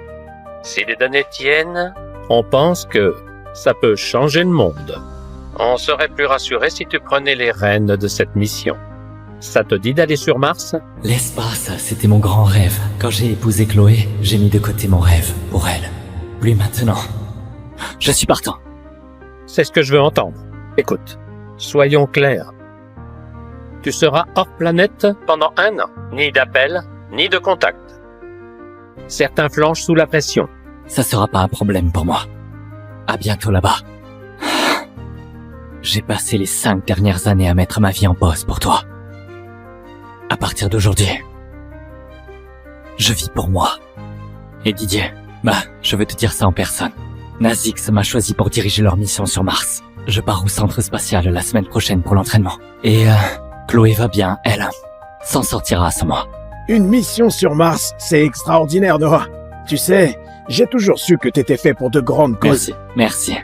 Si les données tiennent, on pense que ça peut changer le monde. On serait plus rassuré si tu prenais les rênes de cette mission. Ça te dit d'aller sur Mars? L'espace, c'était mon grand rêve. Quand j'ai épousé Chloé, j'ai mis de côté mon rêve pour elle. Lui maintenant, je suis partant. C'est ce que je veux entendre. Écoute, soyons clairs. Tu seras hors planète pendant 1 an. Ni d'appel, ni de contact. Certains flanchent sous la pression. Ça sera pas un problème pour moi. À bientôt là-bas. J'ai passé les 5 dernières années à mettre ma vie en pause pour toi. À partir d'aujourd'hui, je vis pour moi. Et Didier, je veux te dire ça en personne. Nasix m'a choisi pour diriger leur mission sur Mars. Je pars au centre spatial la semaine prochaine pour l'entraînement. Et Chloé va bien, elle s'en sortira sans moi. Une mission sur Mars, c'est extraordinaire, Noah. Tu sais, j'ai toujours su que t'étais fait pour de grandes causes. Merci.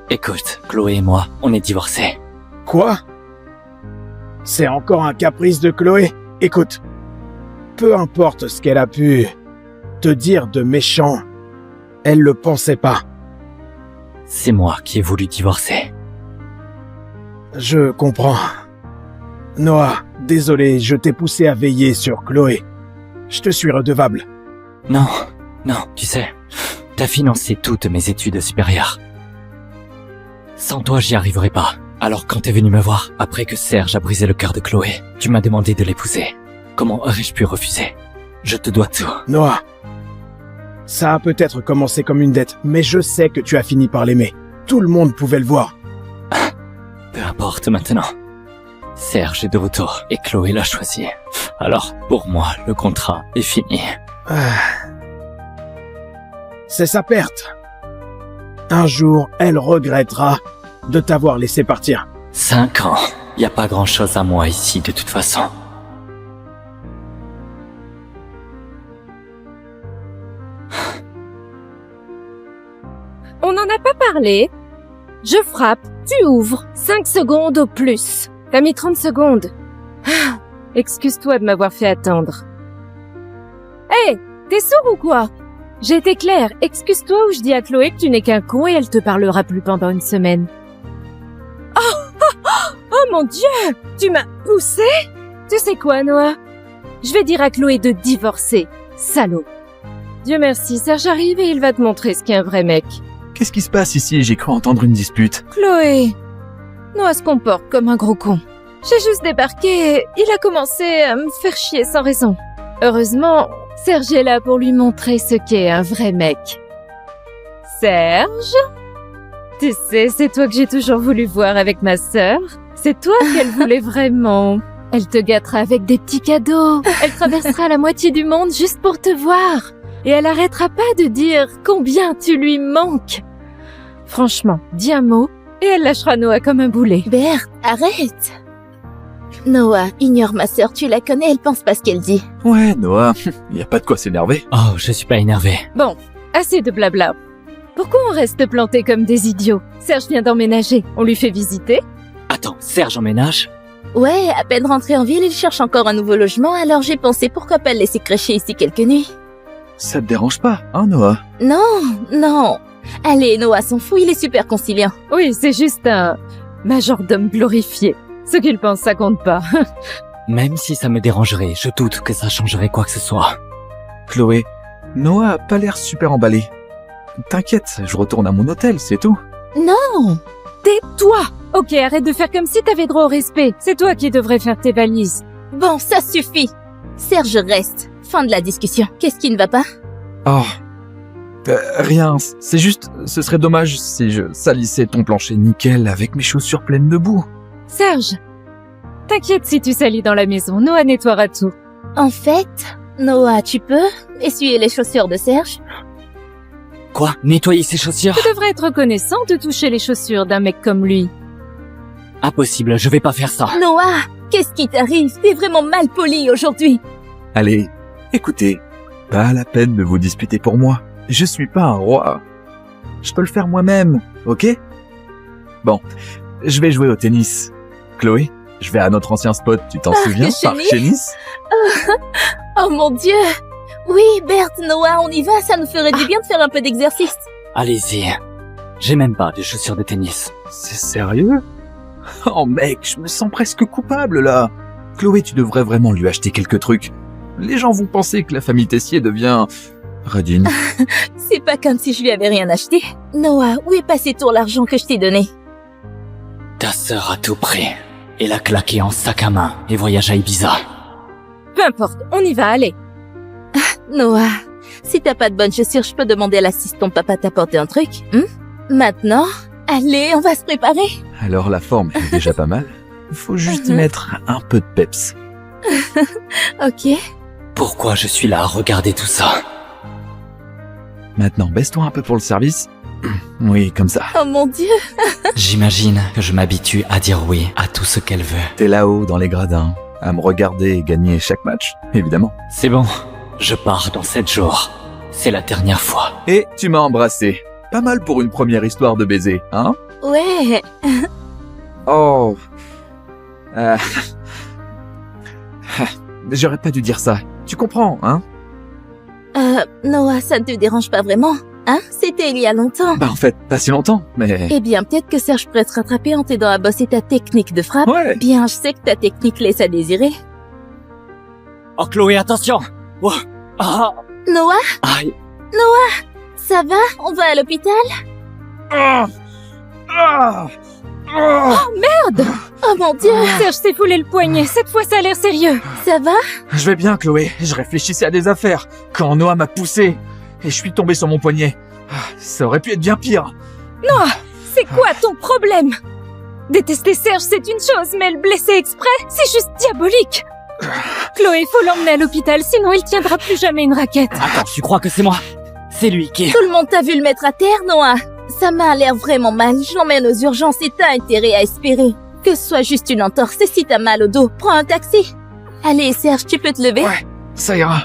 Écoute, Chloé et moi, on est divorcés. Quoi? C'est encore un caprice de Chloé? Écoute, peu importe ce qu'elle a pu te dire de méchant, elle le pensait pas. C'est moi qui ai voulu divorcer. Je comprends. Noah, désolé, je t'ai poussé à veiller sur Chloé. Je te suis redevable. Non, tu sais, t'as financé toutes mes études supérieures. Sans toi, j'y arriverais pas. Alors quand t'es venu me voir, après que Serge a brisé le cœur de Chloé, tu m'as demandé de l'épouser. Comment aurais-je pu refuser? Je te dois tout. Noah, ça a peut-être commencé comme une dette, mais je sais que tu as fini par l'aimer. Tout le monde pouvait le voir. Peu importe maintenant. Serge est de retour et Chloé l'a choisi. Alors, pour moi, le contrat est fini. C'est sa perte. Un jour, elle regrettera de t'avoir laissé partir. 5 ans. Y a pas grand chose à moi ici, de toute façon. On n'en a pas parlé. Je frappe, tu ouvres. 5 secondes au plus. T'as mis 30 secondes. Ah, excuse-toi de m'avoir fait attendre. Hé, t'es sourd ou quoi? J'ai été claire, excuse-toi ou je dis à Chloé que tu n'es qu'un con et elle te parlera plus pendant une semaine. Oh mon Dieu, tu m'as poussé? Tu sais quoi, Noah? Je vais dire à Chloé de divorcer, salaud. Dieu merci, Serge arrive et il va te montrer ce qu'est un vrai mec. Qu'est-ce qui se passe ici? J'ai cru entendre une dispute. Chloé, Noah se comporte comme un gros con. J'ai juste débarqué et il a commencé à me faire chier sans raison. Heureusement, Serge est là pour lui montrer ce qu'est un vrai mec. Serge? Tu sais, c'est toi que j'ai toujours voulu voir avec ma sœur. C'est toi qu'elle voulait vraiment. Elle te gâtera avec des petits cadeaux. Elle traversera la moitié du monde juste pour te voir. Et elle arrêtera pas de dire combien tu lui manques. Franchement, dis un mot et elle lâchera Noah comme un boulet. Berthe, arrête. Noah, ignore ma sœur, tu la connais, elle pense pas ce qu'elle dit. Ouais, Noah, y a pas de quoi s'énerver. Oh, je suis pas énervé. Bon, assez de blabla. Pourquoi on reste plantés comme des idiots? Serge vient d'emménager, on lui fait visiter? Attends, Serge emménage? Ouais, à peine rentré en ville, il cherche encore un nouveau logement, alors j'ai pensé pourquoi pas le laisser crècher ici quelques nuits. Ça te dérange pas, hein, Noah? Non. Allez, Noah s'en fout, il est super conciliant. Oui, c'est juste un majordome glorifié. Ce qu'il pense, ça compte pas. Même si ça me dérangerait, je doute que ça changerait quoi que ce soit. Chloé, Noah a pas l'air super emballé. T'inquiète, je retourne à mon hôtel, c'est tout. Non. Tais-toi! Ok, arrête de faire comme si t'avais droit au respect. C'est toi qui devrais faire tes valises. Bon, ça suffit. Serge reste. Fin de la discussion. Qu'est-ce qui ne va pas? Oh. Rien, c'est juste, ce serait dommage si je salissais ton plancher nickel avec mes chaussures pleines de boue. Serge, t'inquiète si tu salis dans la maison, Noah nettoiera tout. En fait, Noah, tu peux essuyer les chaussures de Serge? Quoi? Nettoyer ses chaussures? Tu devrais être reconnaissant de toucher les chaussures d'un mec comme lui. Impossible, je vais pas faire ça. Noah, qu'est-ce qui t'arrive? T'es vraiment mal poli aujourd'hui. Allez, écoutez, pas la peine de vous disputer pour moi. Je suis pas un roi. Je peux le faire moi-même, ok? Bon, je vais jouer au tennis. Chloé, je vais à notre ancien spot, tu t'en souviens? chez Parc chez Nice. Oh mon Dieu. Oui, Berthe, Noah, on y va, ça nous ferait du bien de faire un peu d'exercice. Allez-y. J'ai même pas de chaussures de tennis. C'est sérieux? Oh mec, je me sens presque coupable là. Chloé, tu devrais vraiment lui acheter quelques trucs. Les gens vont penser que la famille Tessier devient... radine. C'est pas comme si je lui avais rien acheté. Noah, où est passé tout l'argent que je t'ai donné? Ta sœur a tout pris. Elle a claqué en sac à main et voyage à Ibiza. Peu importe, on y va, allez. Noah, si t'as pas de bonnes chaussures, je peux demander à l'assistant papa t'apporter un truc, Maintenant, allez, on va se préparer. Alors la forme est déjà pas mal. Il faut juste y mettre un peu de peps. Ok. Pourquoi je suis là à regarder tout ça? Maintenant, baisse-toi un peu pour le service. Oui, comme ça. Oh mon Dieu. J'imagine que je m'habitue à dire oui à tout ce qu'elle veut. T'es là-haut dans les gradins, à me regarder et gagner chaque match, évidemment. C'est bon, je pars dans 7 jours. C'est la dernière fois. Et tu m'as embrassé. Pas mal pour une première histoire de baiser, hein? Ouais. Oh. J'aurais pas dû dire ça. Tu comprends, hein? Noah, ça ne te dérange pas vraiment, hein? C'était il y a longtemps. Bah en fait, pas si longtemps, mais... Eh bien, peut-être que Serge pourrait te rattraper en t'aidant à bosser ta technique de frappe. Ouais. Bien, je sais que ta technique laisse à désirer. Oh Chloé, attention! Oh. Ah. Noah, Aïe. ça va? On va à l'hôpital? Oh mon Dieu, Serge s'est foulé le poignet, cette fois ça a l'air sérieux. ça va? Je vais bien, Chloé. Je réfléchissais à des affaires quand Noah m'a poussé et je suis tombé sur mon poignet. Ça aurait pu être bien pire. C'est quoi ton problème? Détester Serge, c'est une chose, mais le blesser exprès, c'est juste diabolique. Chloé, faut l'emmener à l'hôpital, sinon il tiendra plus jamais une raquette. Attends, tu crois que c'est moi? C'est lui qui... Tout le monde t'a vu le mettre à terre, Noah. Ça m'a l'air vraiment mal. Je l'emmène aux urgences et t'as intérêt à espérer que ce soit juste une entorse. Et si t'as mal au dos, prends un taxi. Allez, Serge, tu peux te lever? Ouais, ça ira.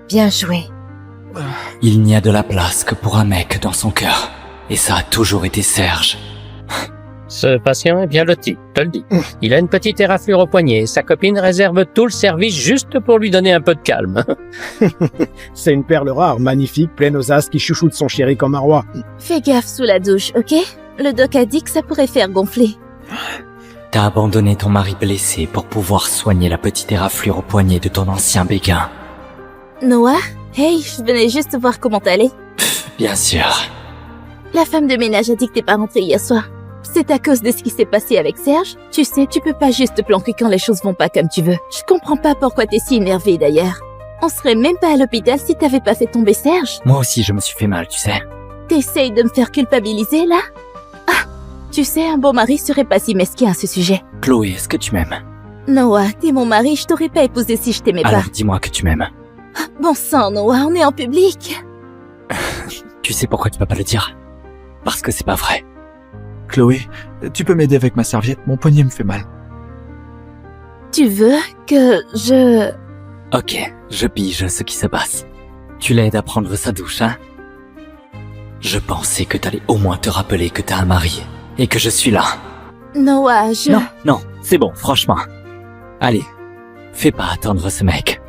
Bien joué. Il n'y a de la place que pour un mec dans son cœur. Et ça a toujours été Serge. Ce patient est bien loti, te le dis. Il a une petite éraflure au poignet. Sa copine réserve tout le service juste pour lui donner un peu de calme. C'est une perle rare, magnifique, pleine aux as, qui chouchoute son chéri comme un roi. Fais gaffe sous la douche, ok? Le doc a dit que ça pourrait faire gonfler. T'as abandonné ton mari blessé pour pouvoir soigner la petite éraflure au poignet de ton ancien béguin. Noah? Hey, je venais juste voir comment t'allais. Bien sûr. La femme de ménage a dit que t'es pas rentrée hier soir. C'est à cause de ce qui s'est passé avec Serge. Tu sais, tu peux pas juste te planquer quand les choses vont pas comme tu veux. Je comprends pas pourquoi t'es si énervée d'ailleurs. On serait même pas à l'hôpital si t'avais pas fait tomber Serge. Moi aussi, je me suis fait mal, tu sais. T'essayes de me faire culpabiliser, là? Ah! Tu sais, un bon mari serait pas si mesquin à ce sujet. Chloé, est-ce que tu m'aimes? Noah, t'es mon mari, je t'aurais pas épousé si je t'aimais pas. Alors dis-moi que tu m'aimes. Bon sang, Noah, on est en public. Tu sais pourquoi tu peux pas le dire? Parce que c'est pas vrai. Chloé, tu peux m'aider avec ma serviette? Mon poignet me fait mal. Tu veux que je... Ok, je pige ce qui se passe. Tu l'aides à prendre sa douche, hein? Je pensais que t'allais au moins te rappeler que t'as un mari. Et que je suis là. Noah, je... Non, c'est bon, franchement. Allez, fais pas attendre ce mec.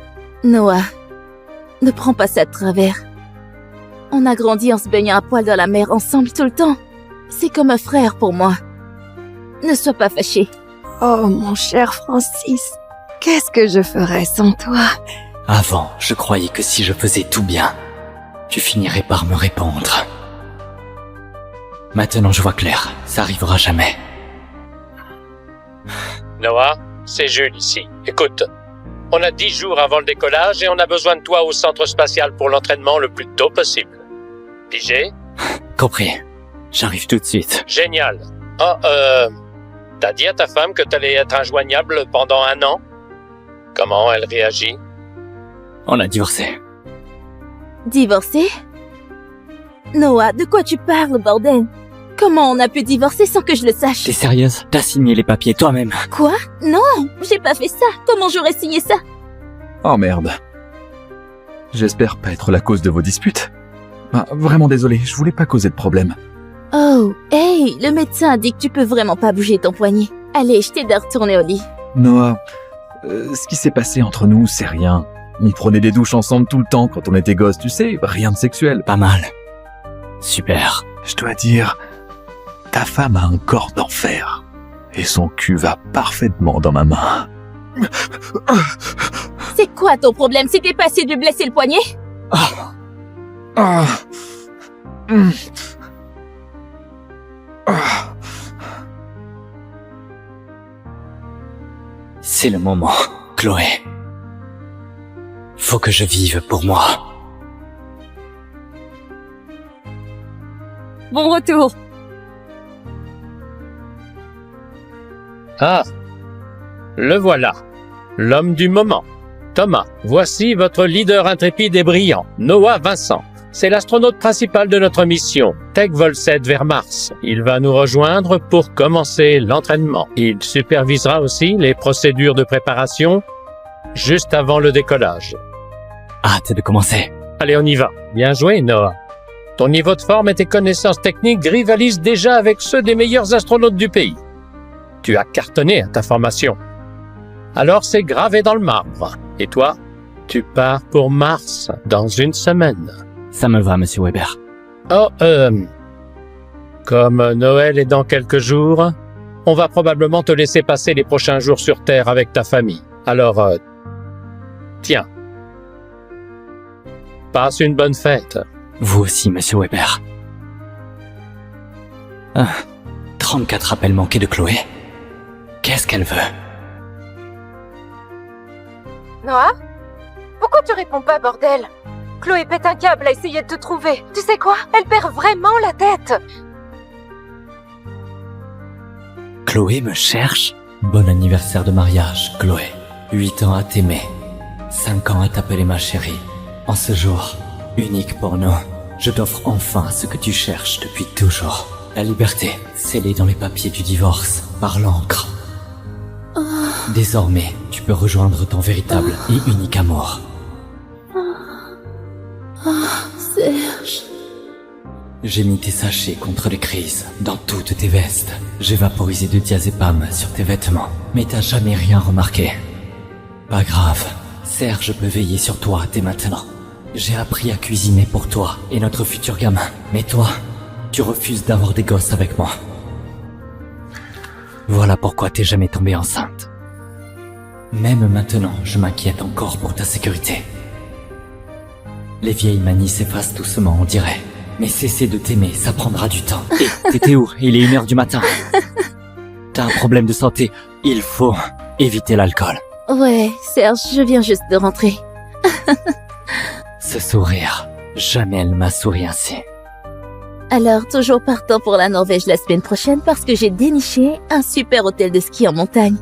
Noah, ne prends pas ça de travers. On a grandi en se baignant à poil dans la mer ensemble tout le temps. C'est comme un frère pour moi. Ne sois pas fâché. Oh, mon cher Francis, qu'est-ce que je ferais sans toi? Avant, je croyais que si je faisais tout bien, tu finirais par me répondre. Maintenant je vois clair, ça arrivera jamais. Noah, c'est Jules ici. Écoute, on a 10 jours avant le décollage et on a besoin de toi au centre spatial pour l'entraînement le plus tôt possible. Pigé? Compris. J'arrive tout de suite. Génial. T'as dit à ta femme que t'allais être injoignable pendant 1 an? Comment elle réagit? On a divorcé. Divorcer? Noah, de quoi tu parles, bordel? Comment on a pu divorcer sans que je le sache? T'es sérieuse? T'as signé les papiers toi-même? Quoi? Non, j'ai pas fait ça. Comment j'aurais signé ça? Oh merde. J'espère pas être la cause de vos disputes. Ah, vraiment désolé, je voulais pas causer de problème. Oh, hey, le médecin a dit que tu peux vraiment pas bouger ton poignet. Allez, je t'aide à retourner au lit. Noah, ce qui s'est passé entre nous, c'est rien. On prenait des douches ensemble tout le temps quand on était gosses, tu sais, rien de sexuel. Pas mal. Super. Je dois dire, ta femme a un corps d'enfer. Et son cul va parfaitement dans ma main. C'est quoi ton problème? C'était pas assez de blesser le poignet? C'est le moment, Chloé. Faut que je vive pour moi. Bon retour. Ah, le voilà. L'homme du moment. Thomas, voici votre leader intrépide et brillant, Noah Vincent. C'est l'astronaute principal de notre mission, Tech Vol 7 vers Mars. Il va nous rejoindre pour commencer l'entraînement. Il supervisera aussi les procédures de préparation juste avant le décollage. Hâte de commencer. Allez, on y va. Bien joué, Noah. Ton niveau de forme et tes connaissances techniques rivalisent déjà avec ceux des meilleurs astronautes du pays. Tu as cartonné à ta formation. Alors c'est gravé dans le marbre. Et toi, tu pars pour Mars dans 1 semaine. Ça me va, monsieur Weber. Oh, comme Noël est dans quelques jours, on va probablement te laisser passer les prochains jours sur Terre avec ta famille. Alors, tiens. Passe une bonne fête. Vous aussi, monsieur Weber. 34 appels manqués de Chloé. Qu'est-ce qu'elle veut? Noah? Pourquoi tu réponds pas, bordel? Chloé pète un câble à essayer de te trouver. Tu sais quoi? Elle perd vraiment la tête. Chloé me cherche? Bon anniversaire de mariage, Chloé. 8 ans à t'aimer. 5 ans à t'appeler ma chérie. En ce jour, unique pour nous, je t'offre enfin ce que tu cherches depuis toujours. La liberté, scellée dans les papiers du divorce, par l'encre. Désormais, tu peux rejoindre ton véritable et unique amour. Serge. J'ai mis tes sachets contre les crises dans toutes tes vestes. J'ai vaporisé de diazépam sur tes vêtements, mais t'as jamais rien remarqué. Pas grave, Serge peut veiller sur toi dès maintenant. J'ai appris à cuisiner pour toi et notre futur gamin. Mais toi, tu refuses d'avoir des gosses avec moi. Voilà pourquoi t'es jamais tombée enceinte. Même maintenant, je m'inquiète encore pour ta sécurité. Les vieilles manies s'effacent doucement, on dirait. Mais cesser de t'aimer, ça prendra du temps. Et t'étais où? Il est 1h du matin. T'as un problème de santé. Il faut éviter l'alcool. Ouais, Serge, je viens juste de rentrer. Ce sourire, jamais elle m'a souri ainsi. Alors, toujours partant pour la Norvège la semaine prochaine parce que j'ai déniché un super hôtel de ski en montagne.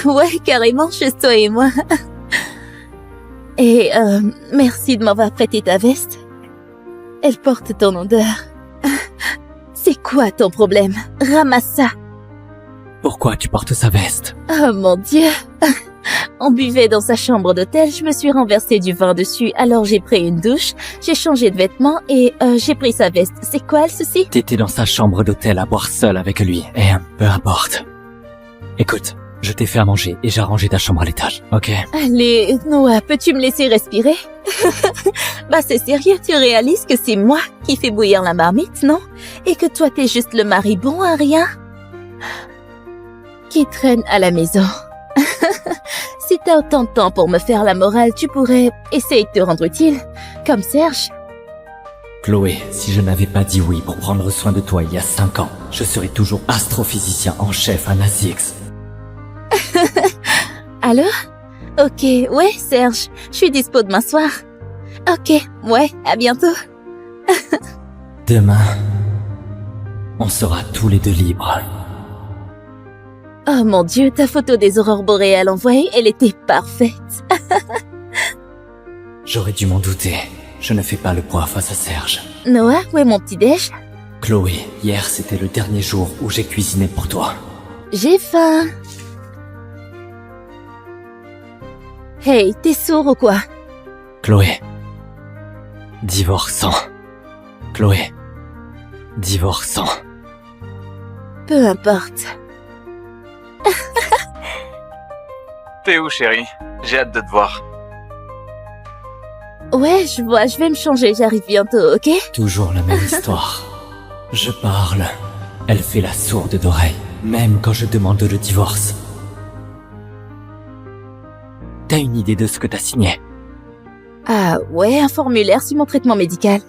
Ouais, carrément, juste toi et moi. Et merci de m'avoir prêté ta veste. Elle porte ton odeur. C'est quoi ton problème? Ramasse ça. Pourquoi tu portes sa veste? Oh mon Dieu. On buvait dans sa chambre d'hôtel, je me suis renversé du vin dessus, alors j'ai pris une douche, j'ai changé de vêtements et j'ai pris sa veste. C'est quoi le souci? T'étais dans sa chambre d'hôtel à boire seul avec lui, et peu importe. Écoute, je t'ai fait à manger et j'ai arrangé ta chambre à l'étage, ok? Allez, Noah, peux-tu me laisser respirer? Bah c'est sérieux, tu réalises que c'est moi qui fais bouillir la marmite, non? Et que toi t'es juste le mari bon à rien? Qui traîne à la maison. Si t'as autant de temps pour me faire la morale, tu pourrais essayer de te rendre utile, comme Serge. Chloé, si je n'avais pas dit oui pour prendre soin de toi il y a 5 ans, je serais toujours astrophysicien en chef à Nasix. Alors? Ok, ouais, Serge, je suis dispo demain soir. Ok, ouais, à bientôt. Demain, on sera tous les deux libres. Oh mon Dieu, ta photo des aurores boréales envoyée, elle était parfaite. J'aurais dû m'en douter. Je ne fais pas le poids face à Serge. Noah, où est mon petit-déj? Chloé, hier c'était le dernier jour où j'ai cuisiné pour toi. J'ai faim. Hey, t'es sourd ou quoi? Chloé. Divorçant. Chloé. Divorçant. Peu importe. T'es où, chérie? J'ai hâte de te voir. Ouais, je vois, je vais me changer, j'arrive bientôt, ok? Toujours la même histoire. Je parle. Elle fait la sourde d'oreille, même quand je demande le divorce. T'as une idée de ce que t'as signé? Ah ouais, un formulaire sur mon traitement médical.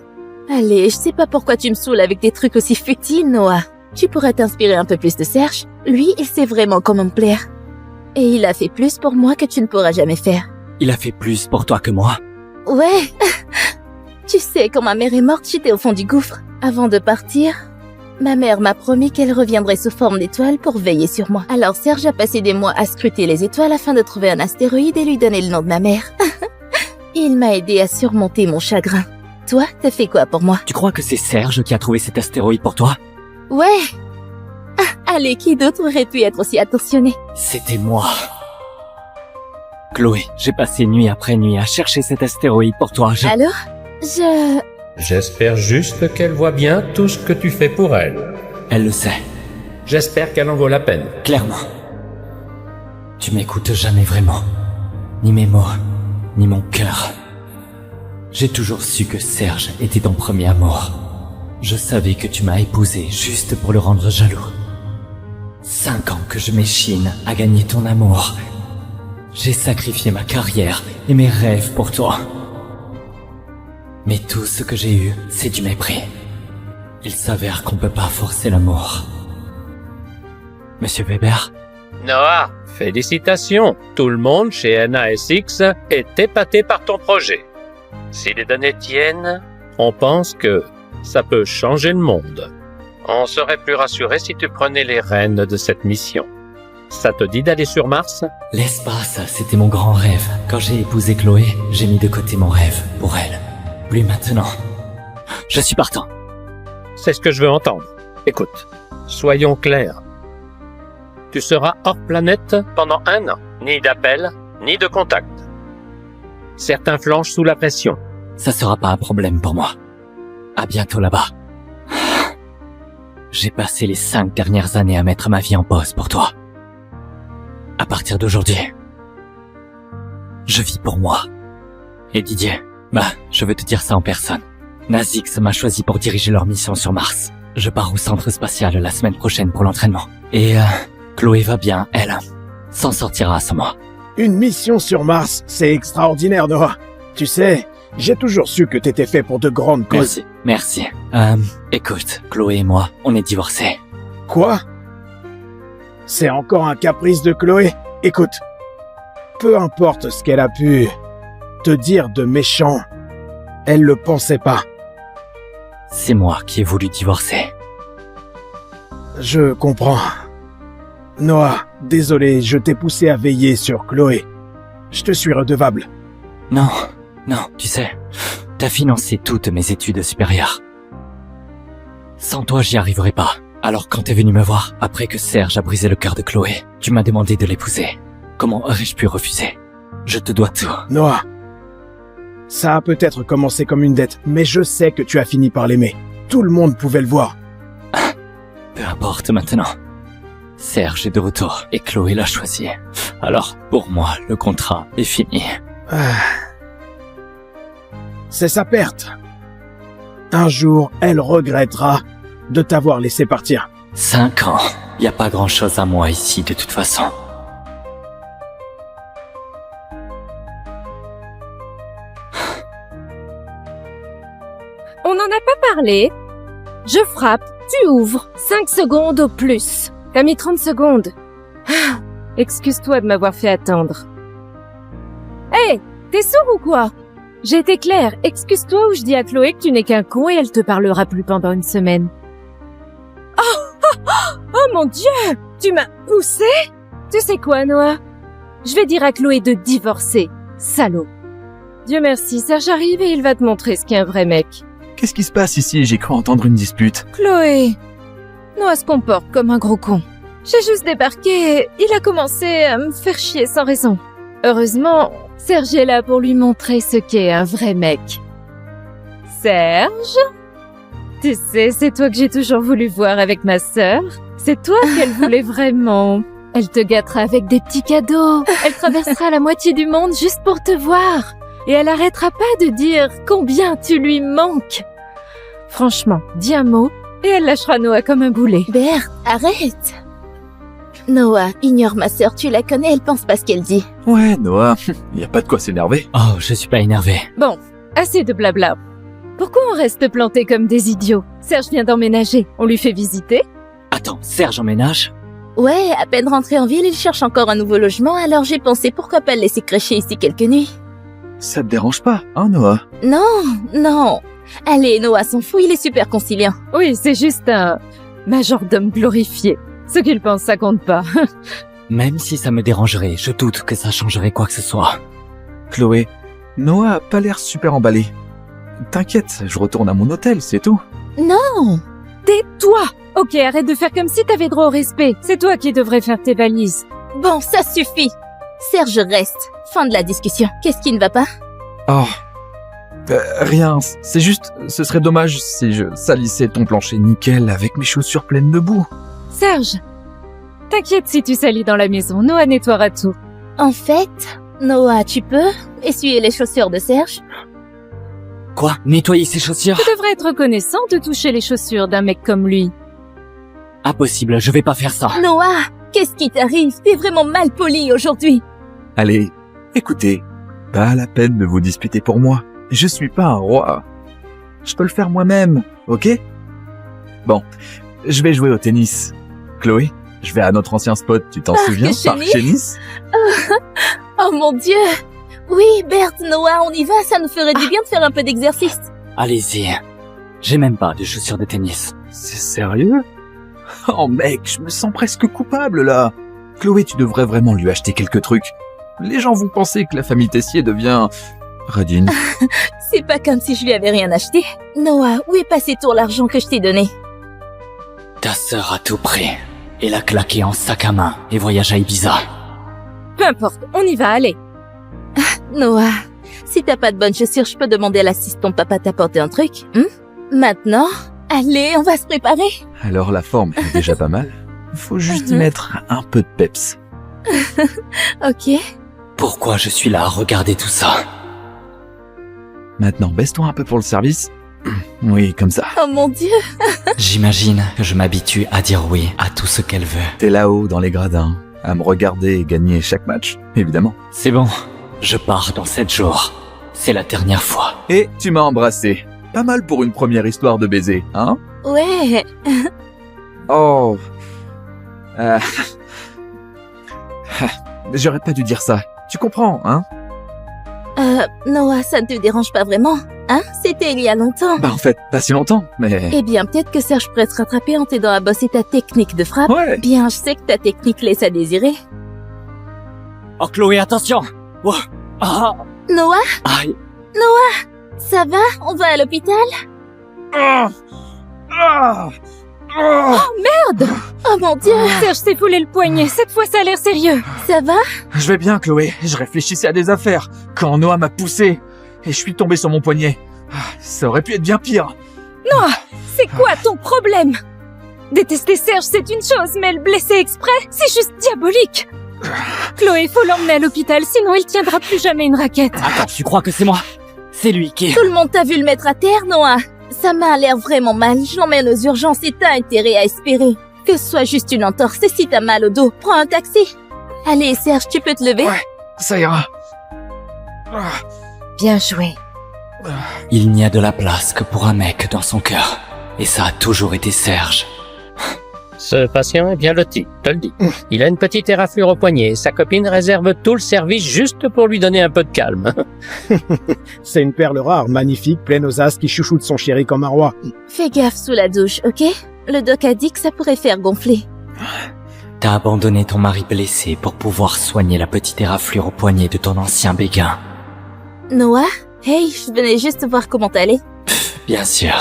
Allez, je sais pas pourquoi tu me saoules avec des trucs aussi futiles, Noah. Tu pourrais t'inspirer un peu plus de Serge. Lui, il sait vraiment comment me plaire. Et il a fait plus pour moi que tu ne pourras jamais faire. Il a fait plus pour toi que moi. Ouais. Tu sais, quand ma mère est morte, j'étais au fond du gouffre. Avant de partir, ma mère m'a promis qu'elle reviendrait sous forme d'étoile pour veiller sur moi. Alors Serge a passé des mois à scruter les étoiles afin de trouver un astéroïde et lui donner le nom de ma mère. Il m'a aidé à surmonter mon chagrin. Toi, t'as fait quoi pour moi? Tu crois que c'est Serge qui a trouvé cet astéroïde pour toi? Ouais. Ah, allez, qui d'autre aurait pu être aussi attentionné? C'était moi. Chloé, j'ai passé nuit après nuit à chercher cet astéroïde pour toi. Alors? J'espère juste qu'elle voit bien tout ce que tu fais pour elle. Elle le sait. J'espère qu'elle en vaut la peine. Clairement. Tu m'écoutes jamais vraiment. Ni mes mots, ni mon cœur. J'ai toujours su que Serge était ton premier amour. Je savais que tu m'as épousé juste pour le rendre jaloux. 5 ans que je m'échine à gagner ton amour. J'ai sacrifié ma carrière et mes rêves pour toi. Mais tout ce que j'ai eu, c'est du mépris. Il s'avère qu'on peut pas forcer l'amour. Monsieur Weber? Noah, félicitations. Tout le monde chez NASX est épaté par ton projet. Si les données tiennent, on pense que ça peut changer le monde. On serait plus rassuré si tu prenais les rênes de cette mission. Ça te dit d'aller sur Mars? L'espace, c'était mon grand rêve. Quand j'ai épousé Chloé, j'ai mis de côté mon rêve pour elle. Plus maintenant. Je suis partant. C'est ce que je veux entendre. Écoute, soyons clairs. Tu seras hors planète pendant 1 an. Ni d'appel, ni de contact. Certains flanchent sous la pression. Ça sera pas un problème pour moi. À bientôt là-bas. J'ai passé les 5 dernières années à mettre ma vie en pause pour toi. À partir d'aujourd'hui, je vis pour moi. Et Didier, je veux te dire ça en personne. Nazix m'a choisi pour diriger leur mission sur Mars. Je pars au centre spatial la semaine prochaine pour l'entraînement. Et Chloé va bien, elle s'en sortira à ce mois. Une mission sur Mars, c'est extraordinaire, Noah. Tu sais, j'ai toujours su que t'étais fait pour de grandes causes. Merci. Écoute, Chloé et moi, on est divorcés. Quoi? C'est encore un caprice de Chloé? Écoute, peu importe ce qu'elle a pu te dire de méchant, elle le pensait pas. C'est moi qui ai voulu divorcer. Je comprends. Noah, désolé, je t'ai poussé à veiller sur Chloé. Je te suis redevable. Non, tu sais, t'as financé toutes mes études supérieures. Sans toi, j'y arriverais pas. Alors quand t'es venu me voir, après que Serge a brisé le cœur de Chloé, tu m'as demandé de l'épouser. Comment aurais-je pu refuser? Je te dois tout. Noah, ça a peut-être commencé comme une dette, mais je sais que tu as fini par l'aimer. Tout le monde pouvait le voir. Peu importe maintenant. Serge est de retour et Chloé l'a choisi. Alors, pour moi, le contrat est fini. C'est sa perte. Un jour, elle regrettera de t'avoir laissé partir. 5 ans. Y a pas grand-chose à moi ici, de toute façon. On n'en a pas parlé. Je frappe, tu ouvres. 5 secondes au plus. T'as mis 30 secondes. Excuse-toi de m'avoir fait attendre. Hé, t'es sourd ou quoi? J'ai été claire, excuse-toi ou je dis à Chloé que tu n'es qu'un con et elle te parlera plus pendant une semaine. Oh mon Dieu! Tu m'as poussé? Tu sais quoi, Noah? Je vais dire à Chloé de divorcer, salaud. Dieu merci, Serge arrive et il va te montrer ce qu'est un vrai mec. Qu'est-ce qui se passe ici? J'ai cru entendre une dispute. Chloé, Noah se comporte comme un gros con. J'ai juste débarqué et il a commencé à me faire chier sans raison. Heureusement, Serge est là pour lui montrer ce qu'est un vrai mec. Serge? Tu sais, c'est toi que j'ai toujours voulu voir avec ma sœur. C'est toi qu'elle voulait vraiment. Elle te gâtera avec des petits cadeaux. Elle traversera la moitié du monde juste pour te voir. Et elle arrêtera pas de dire combien tu lui manques. Franchement, dis un mot et elle lâchera Noah comme un boulet. Berthe, arrête. Noah, ignore ma sœur, tu la connais, elle pense pas ce qu'elle dit. Ouais, Noah, y a pas de quoi s'énerver. Oh, je suis pas énervé. Bon, assez de blabla. Pourquoi on reste plantés comme des idiots? Serge vient d'emménager, on lui fait visiter? Attends, Serge emménage? Ouais, à peine rentré en ville, il cherche encore un nouveau logement, alors j'ai pensé pourquoi pas le laisser crècher ici quelques nuits. Ça te dérange pas, hein, Noah? Non. Allez, Noah s'en fout, il est super conciliant. Oui, c'est juste un majordome glorifié. Ce qu'il pense, ça compte pas. Même si ça me dérangerait, je doute que ça changerait quoi que ce soit. Chloé, Noah a pas l'air super emballé. T'inquiète, je retourne à mon hôtel, c'est tout. Non. Tais-toi! Ok, arrête de faire comme si t'avais droit au respect. C'est toi qui devrais faire tes valises. Bon, ça suffit. Serge reste. Fin de la discussion. Qu'est-ce qui ne va pas? Oh. Rien, c'est juste, ce serait dommage si je salissais ton plancher nickel avec mes chaussures pleines de boue. Serge, t'inquiète si tu salis dans la maison, Noah nettoiera tout. En fait, Noah, tu peux essuyer les chaussures de Serge? Quoi? Nettoyer ses chaussures? Tu devrais être reconnaissant de toucher les chaussures d'un mec comme lui. Impossible, je vais pas faire ça. Noah, qu'est-ce qui t'arrive? T'es vraiment mal poli aujourd'hui. Allez, écoutez, pas la peine de vous disputer pour moi. Je suis pas un roi. Je peux le faire moi-même, ok? Bon, je vais jouer au tennis. Chloé, je vais à notre ancien spot, tu t'en souviens? Parc Chénis? Oh mon Dieu! Oui, Berthe, Noah, on y va, ça nous ferait du bien de faire un peu d'exercice. Allez-y. J'ai même pas de chaussures de tennis. C'est sérieux? Oh mec, je me sens presque coupable là. Chloé, tu devrais vraiment lui acheter quelques trucs. Les gens vont penser que la famille Tessier devient... Radine. C'est pas comme si je lui avais rien acheté. Noah, où est passé tout l'argent que je t'ai donné? Ta sœur a tout pris. Et l'a claqué en sac à main et voyage à Ibiza. Peu importe, on y va, allez. Noah, si t'as pas de bonnes chaussures, je peux demander à l'assistant papa t'apporter un truc, Maintenant, allez, on va se préparer. Alors la forme est déjà pas mal. Faut juste y mettre un peu de peps. Ok. Pourquoi je suis là à regarder tout ça? Maintenant, baisse-toi un peu pour le service. Oui, comme ça. Oh mon Dieu. J'imagine que je m'habitue à dire oui à tout ce qu'elle veut. T'es là-haut dans les gradins, à me regarder et gagner chaque match, évidemment. C'est bon, je pars dans 7 jours. C'est la dernière fois. Et tu m'as embrassé. Pas mal pour une première histoire de baiser, hein? Ouais. Oh. J'aurais pas dû dire ça. Tu comprends, hein? Noah, ça ne te dérange pas vraiment, hein? C'était il y a longtemps. Bah en fait, pas si longtemps, mais... Eh bien, peut-être que Serge pourrait se rattraper en t'aidant à bosser ta technique de frappe. Ouais. Bien, je sais que ta technique laisse à désirer. Oh Chloé, attention! Oh. Ah. Noah, Aïe. ça va? On va à l'hôpital? Oh mon Dieu, Serge s'est foulé le poignet, cette fois ça a l'air sérieux. ça va? Je vais bien, Chloé. Je réfléchissais à des affaires quand Noah m'a poussé et je suis tombé sur mon poignet. Ça aurait pu être bien pire. C'est quoi ton problème? Détester Serge, c'est une chose, mais le blesser exprès, c'est juste diabolique. Chloé, faut l'emmener à l'hôpital, sinon il tiendra plus jamais une raquette. Attends, tu crois que c'est moi? C'est lui qui... Tout le monde t'a vu le mettre à terre, Noah? Ça m'a l'air vraiment mal. Je l'emmène aux urgences et t'as intérêt à espérer que ce soit juste une entorse. Et si t'as mal au dos, prends un taxi. Allez, Serge, tu peux te lever? Ouais, ça ira. Bien joué. Il n'y a de la place que pour un mec dans son cœur. Et ça a toujours été Serge. Ce patient est bien loti, te le dis. Il a une petite éraflure au poignet. Sa copine réserve tout le service juste pour lui donner un peu de calme. C'est une perle rare, magnifique, pleine aux as, qui chouchoute son chéri comme un roi. Fais gaffe sous la douche, ok? Le doc a dit que ça pourrait faire gonfler. T'as abandonné ton mari blessé pour pouvoir soigner la petite éraflure au poignet de ton ancien béguin. Noah? Hey, je venais juste voir comment t'allais. Bien sûr.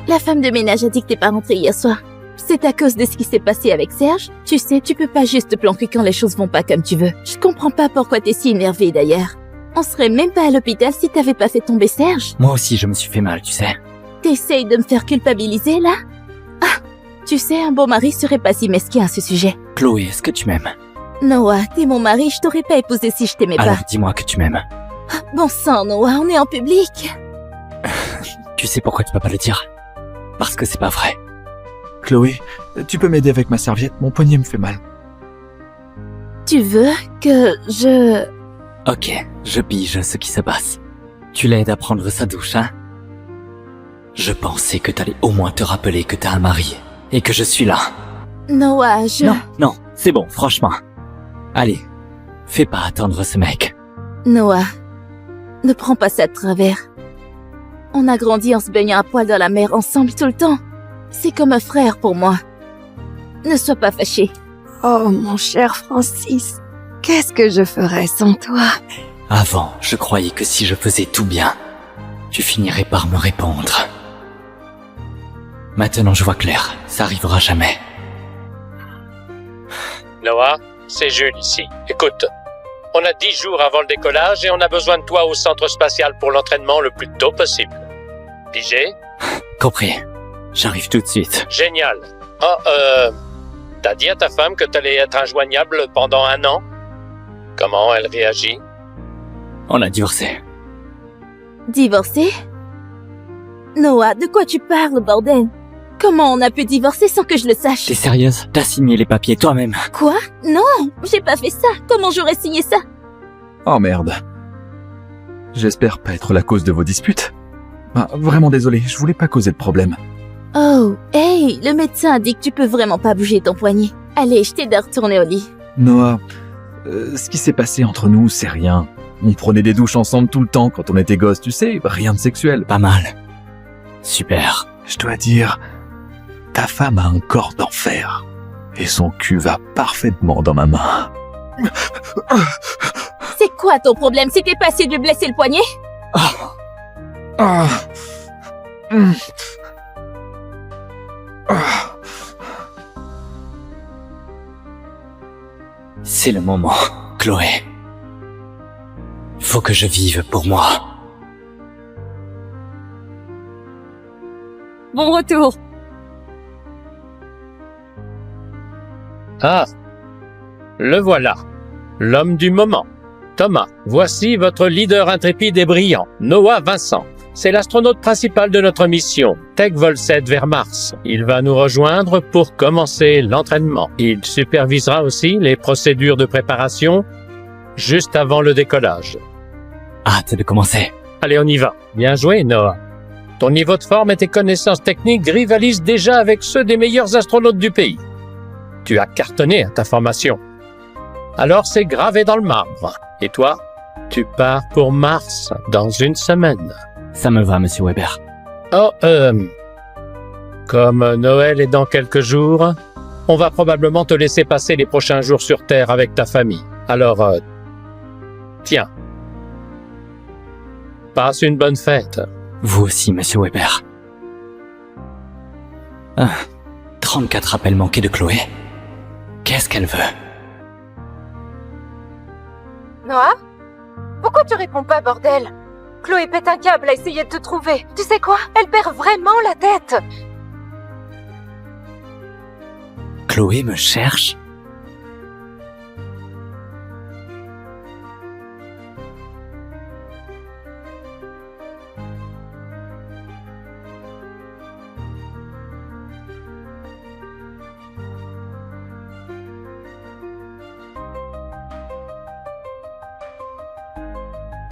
La femme de ménage a dit que t'es pas rentrée hier soir. C'est à cause de ce qui s'est passé avec Serge. Tu sais, tu peux pas juste te planquer quand les choses vont pas comme tu veux. Je comprends pas pourquoi t'es si énervée d'ailleurs. On serait même pas à l'hôpital si t'avais pas fait tomber Serge. Moi aussi, je me suis fait mal, tu sais. T'essayes de me faire culpabiliser, là? Ah, tu sais, un bon mari serait pas si mesquin à ce sujet. Chloé, est-ce que tu m'aimes? Noah, t'es mon mari, je t'aurais pas épousé si je t'aimais Alors pas. dis-moi que tu m'aimes. Bon sang, Noah, on est en public. Tu sais pourquoi tu peux pas le dire? Parce que c'est pas vrai. Chloé, tu peux m'aider avec ma serviette? Mon poignet me fait mal. Tu veux que je... Ok, je pige ce qui se passe. Tu l'aides à prendre sa douche, hein? Je pensais que t'allais au moins te rappeler que t'as un mari. Et que je suis là. Noah, je... Non, c'est bon, franchement. Allez, fais pas attendre ce mec. Noah, ne prends pas ça de travers. On a grandi en se baignant à poil dans la mer ensemble tout le temps. C'est comme un frère pour moi. Ne sois pas fâché. Oh, mon cher Francis, qu'est-ce que je ferais sans toi? Avant, je croyais que si je faisais tout bien, tu finirais par me répondre. Maintenant je vois clair, ça arrivera jamais. Noah, c'est Jules ici. Écoute, on a 10 jours avant le décollage et on a besoin de toi au centre spatial pour l'entraînement le plus tôt possible. Pigé? Compris. J'arrive tout de suite. Génial. T'as dit à ta femme que t'allais être injoignable pendant 1 an? Comment elle réagit? On a divorcé. Divorcer? Noah, de quoi tu parles, bordel? Comment on a pu divorcer sans que je le sache? T'es sérieuse? T'as signé les papiers toi-même? Quoi? Non, j'ai pas fait ça. Comment j'aurais signé ça? Oh merde. J'espère pas être la cause de vos disputes. Ah, vraiment désolé, je voulais pas causer de problème. Oh, hey, le médecin a dit que tu peux vraiment pas bouger ton poignet. Allez, je t'aide à retourner au lit. Noah, ce qui s'est passé entre nous, c'est rien. On prenait des douches ensemble tout le temps quand on était gosse, tu sais, rien de sexuel. Pas mal. Super. Je dois dire, Ta femme a un corps d'enfer. Et son cul va parfaitement dans ma main. C'est quoi ton problème? C'était pas assez de blesser le poignet? Ah. C'est le moment, Chloé. Faut que je vive pour moi. Bon retour. Ah, le voilà, l'homme du moment. Thomas, voici votre leader intrépide et brillant, Noah Vincent. C'est l'astronaute principal de notre mission, Tech Vol 7 vers Mars. Il va nous rejoindre pour commencer l'entraînement. Il supervisera aussi les procédures de préparation juste avant le décollage. Hâte de commencer. Allez, on y va. Bien joué, Noah. Ton niveau de forme et tes connaissances techniques rivalisent déjà avec ceux des meilleurs astronautes du pays. Tu as cartonné à ta formation. Alors c'est gravé dans le marbre. Et toi, tu pars pour Mars dans une semaine. Ça me va, Monsieur Weber. Oh, comme Noël est dans quelques jours, on va probablement te laisser passer les prochains jours sur Terre avec ta famille. Alors, tiens. Passe une bonne fête. Vous aussi, Monsieur Weber. 34 appels manqués de Chloé. Qu'est-ce qu'elle veut? Noah? Pourquoi tu réponds pas, bordel? Chloé pète un câble à essayer de te trouver. Tu sais quoi? Elle perd vraiment la tête. Chloé me cherche?